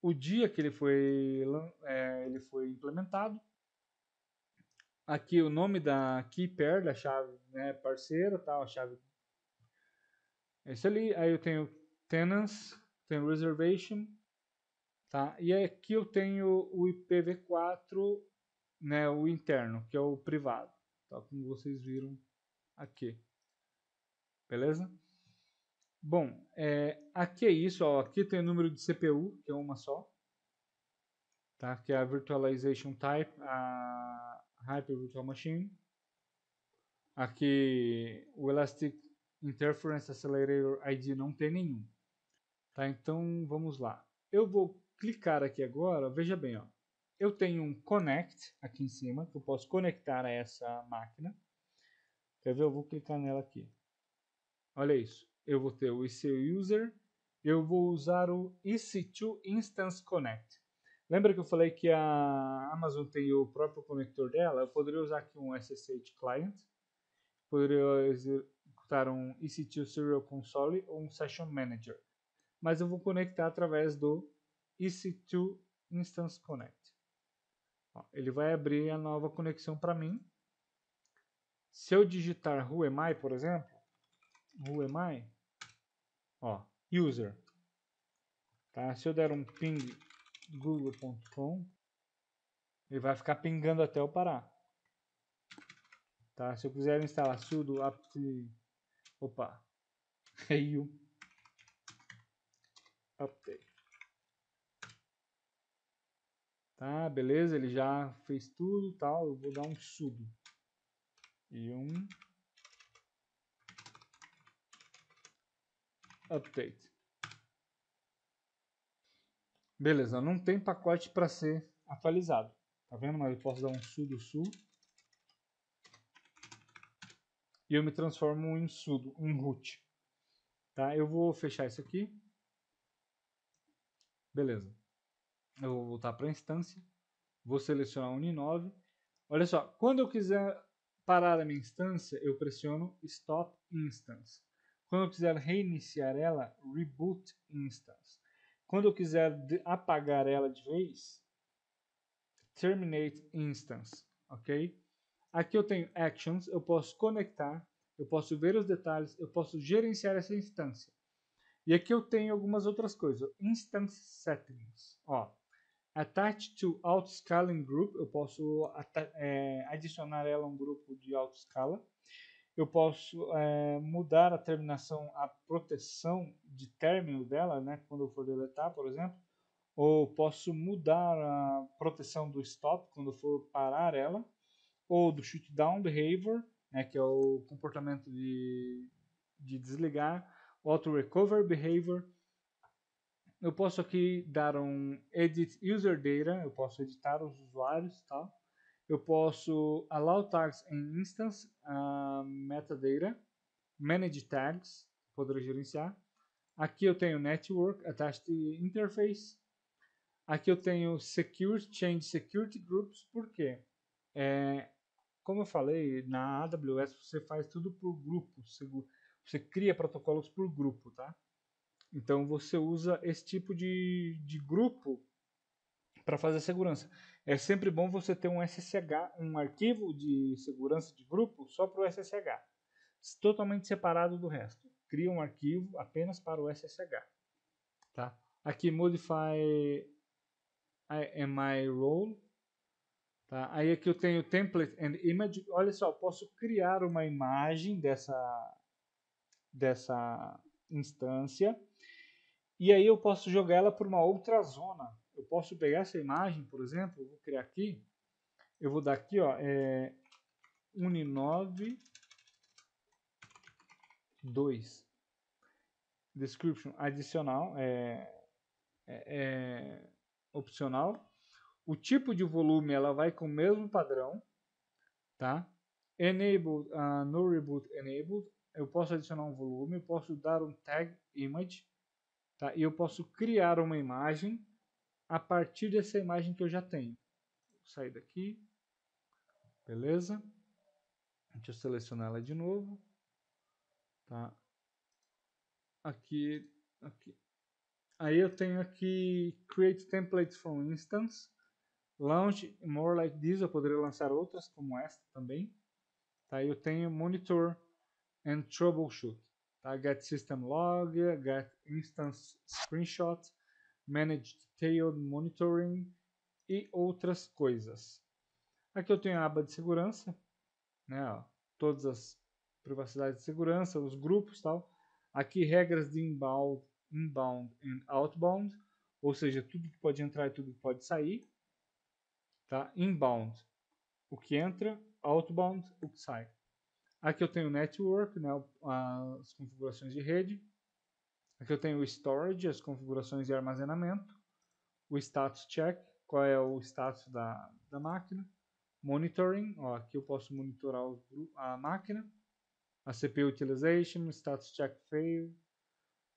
O dia que ele foi implementado. Aqui o nome da key pair, da chave, né, parceira, tal, a chave. Esse ali. Aí eu tenho tenants, tenho reservation, tá? E aqui eu tenho o IPv4 né, o interno, que é o privado, tá? Como vocês viram aqui, beleza? Bom, aqui é isso, ó, aqui tem o número de CPU, que é uma só, tá? Que é a Virtualization Type, a Hyper Virtual Machine. Aqui o Elastic Interference Accelerator ID não tem nenhum, tá? Então vamos lá. Eu vou clicar aqui agora, veja bem, ó. Eu tenho um Connect aqui em cima, que eu posso conectar a essa máquina. Quer ver? Eu vou clicar nela aqui. Olha isso. Eu vou ter o EC User, eu vou usar o EC2 Instance Connect. Lembra que eu falei que a Amazon tem o próprio conector dela? Eu poderia usar aqui um SSH Client, poderia executar um EC2 Serial Console ou um Session Manager. Mas eu vou conectar através do EC2 Instance Connect. Ó, ele vai abrir a nova conexão para mim. Se eu digitar Who am I, por exemplo, Who am I? Ó, User. Tá? Se eu der um ping google.com, ele vai ficar pingando até eu parar. Tá? Se eu quiser instalar sudo apt, opa, eu update. Tá, beleza, ele já fez tudo, tal. Eu vou dar um sudo e um update. Beleza, não tem pacote para ser atualizado, tá vendo? Mas eu posso dar um sudo su e eu me transformo em sudo, em root. Tá? Eu vou fechar isso aqui. Beleza. Eu vou voltar para a instância. Vou selecionar Uninove. Olha só, quando eu quiser parar a minha instância, eu pressiono Stop Instance. Quando eu quiser reiniciar ela, Reboot Instance. Quando eu quiser apagar ela de vez, Terminate Instance. Ok? Aqui eu tenho Actions, eu posso conectar, eu posso ver os detalhes, eu posso gerenciar essa instância. E aqui eu tenho algumas outras coisas. Instance Settings. Ó, Attach to Autoscaling Group, eu posso adicionar ela a um grupo de autoescala. Eu posso mudar a terminação, a proteção de término dela, né, quando eu for deletar, por exemplo. Ou posso mudar a proteção do stop, quando eu for parar ela. Ou do shutdown behavior, né, que é o comportamento de desligar. O auto recover behavior. Eu posso aqui dar um edit user data, eu posso editar os usuários, tá? Eu posso allow tags in instance metadata, manage tags, poder gerenciar. Aqui eu tenho network, attached interface. Aqui eu tenho security, change security groups, por quê? Como eu falei, na AWS você faz tudo por grupo, você cria protocolos por grupo, tá? Então você usa esse tipo de grupo para fazer segurança. É sempre bom você ter um SSH, um arquivo de segurança de grupo só para o SSH, totalmente separado do resto. Cria um arquivo apenas para o SSH. Tá? Aqui modify my role. Tá? Aí aqui eu tenho template and image. Olha só, posso criar uma imagem dessa instância. E aí eu posso jogar ela por uma outra zona. Eu posso pegar essa imagem, por exemplo, eu vou criar aqui. Eu vou dar aqui, ó, Uninove 2. Description adicional, opcional. O tipo de volume ela vai com o mesmo padrão, tá? Enabled, no reboot enabled. Eu posso adicionar um volume, eu posso dar um tag image, tá? E eu posso criar uma imagem a partir dessa imagem que eu já tenho. Vou sair daqui, beleza? Deixa eu selecionar ela de novo, tá? Aqui. Aí eu tenho aqui Create Templates from Instance, Launch More Like This, eu poderia lançar outras como esta também. Tá? Eu tenho Monitor and Troubleshoot, tá? Get System Log, Get Instance Screenshot, Manage Detailed Monitoring e outras coisas. Aqui eu tenho a aba de segurança, né, ó, todas as privacidades de segurança, os grupos, tal. Aqui regras de inbound e outbound, ou seja, tudo que pode entrar e tudo que pode sair, tá? Inbound, o que entra, outbound, o que sai. Aqui eu tenho o network, né, as configurações de rede. Aqui eu tenho o storage, as configurações de armazenamento. O status check, qual é o status da máquina. Monitoring, ó, aqui eu posso monitorar a máquina. A CPU utilization, status check fail.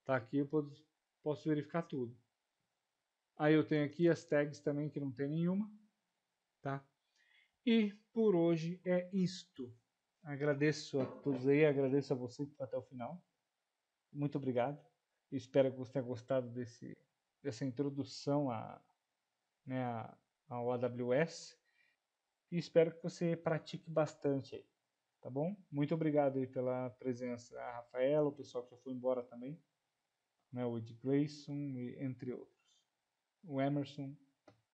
Tá, aqui eu posso verificar tudo. Aí eu tenho aqui as tags também, que não tem nenhuma. Tá? E por hoje é isto. Agradeço a todos aí, agradeço a você que foi até o final. Muito obrigado. Espero que você tenha gostado dessa introdução né, ao AWS. E espero que você pratique bastante aí. Tá bom? Muito obrigado aí pela presença. A Rafaela, o pessoal que já foi embora também. Né, o Ed Grayson, entre outros. O Emerson.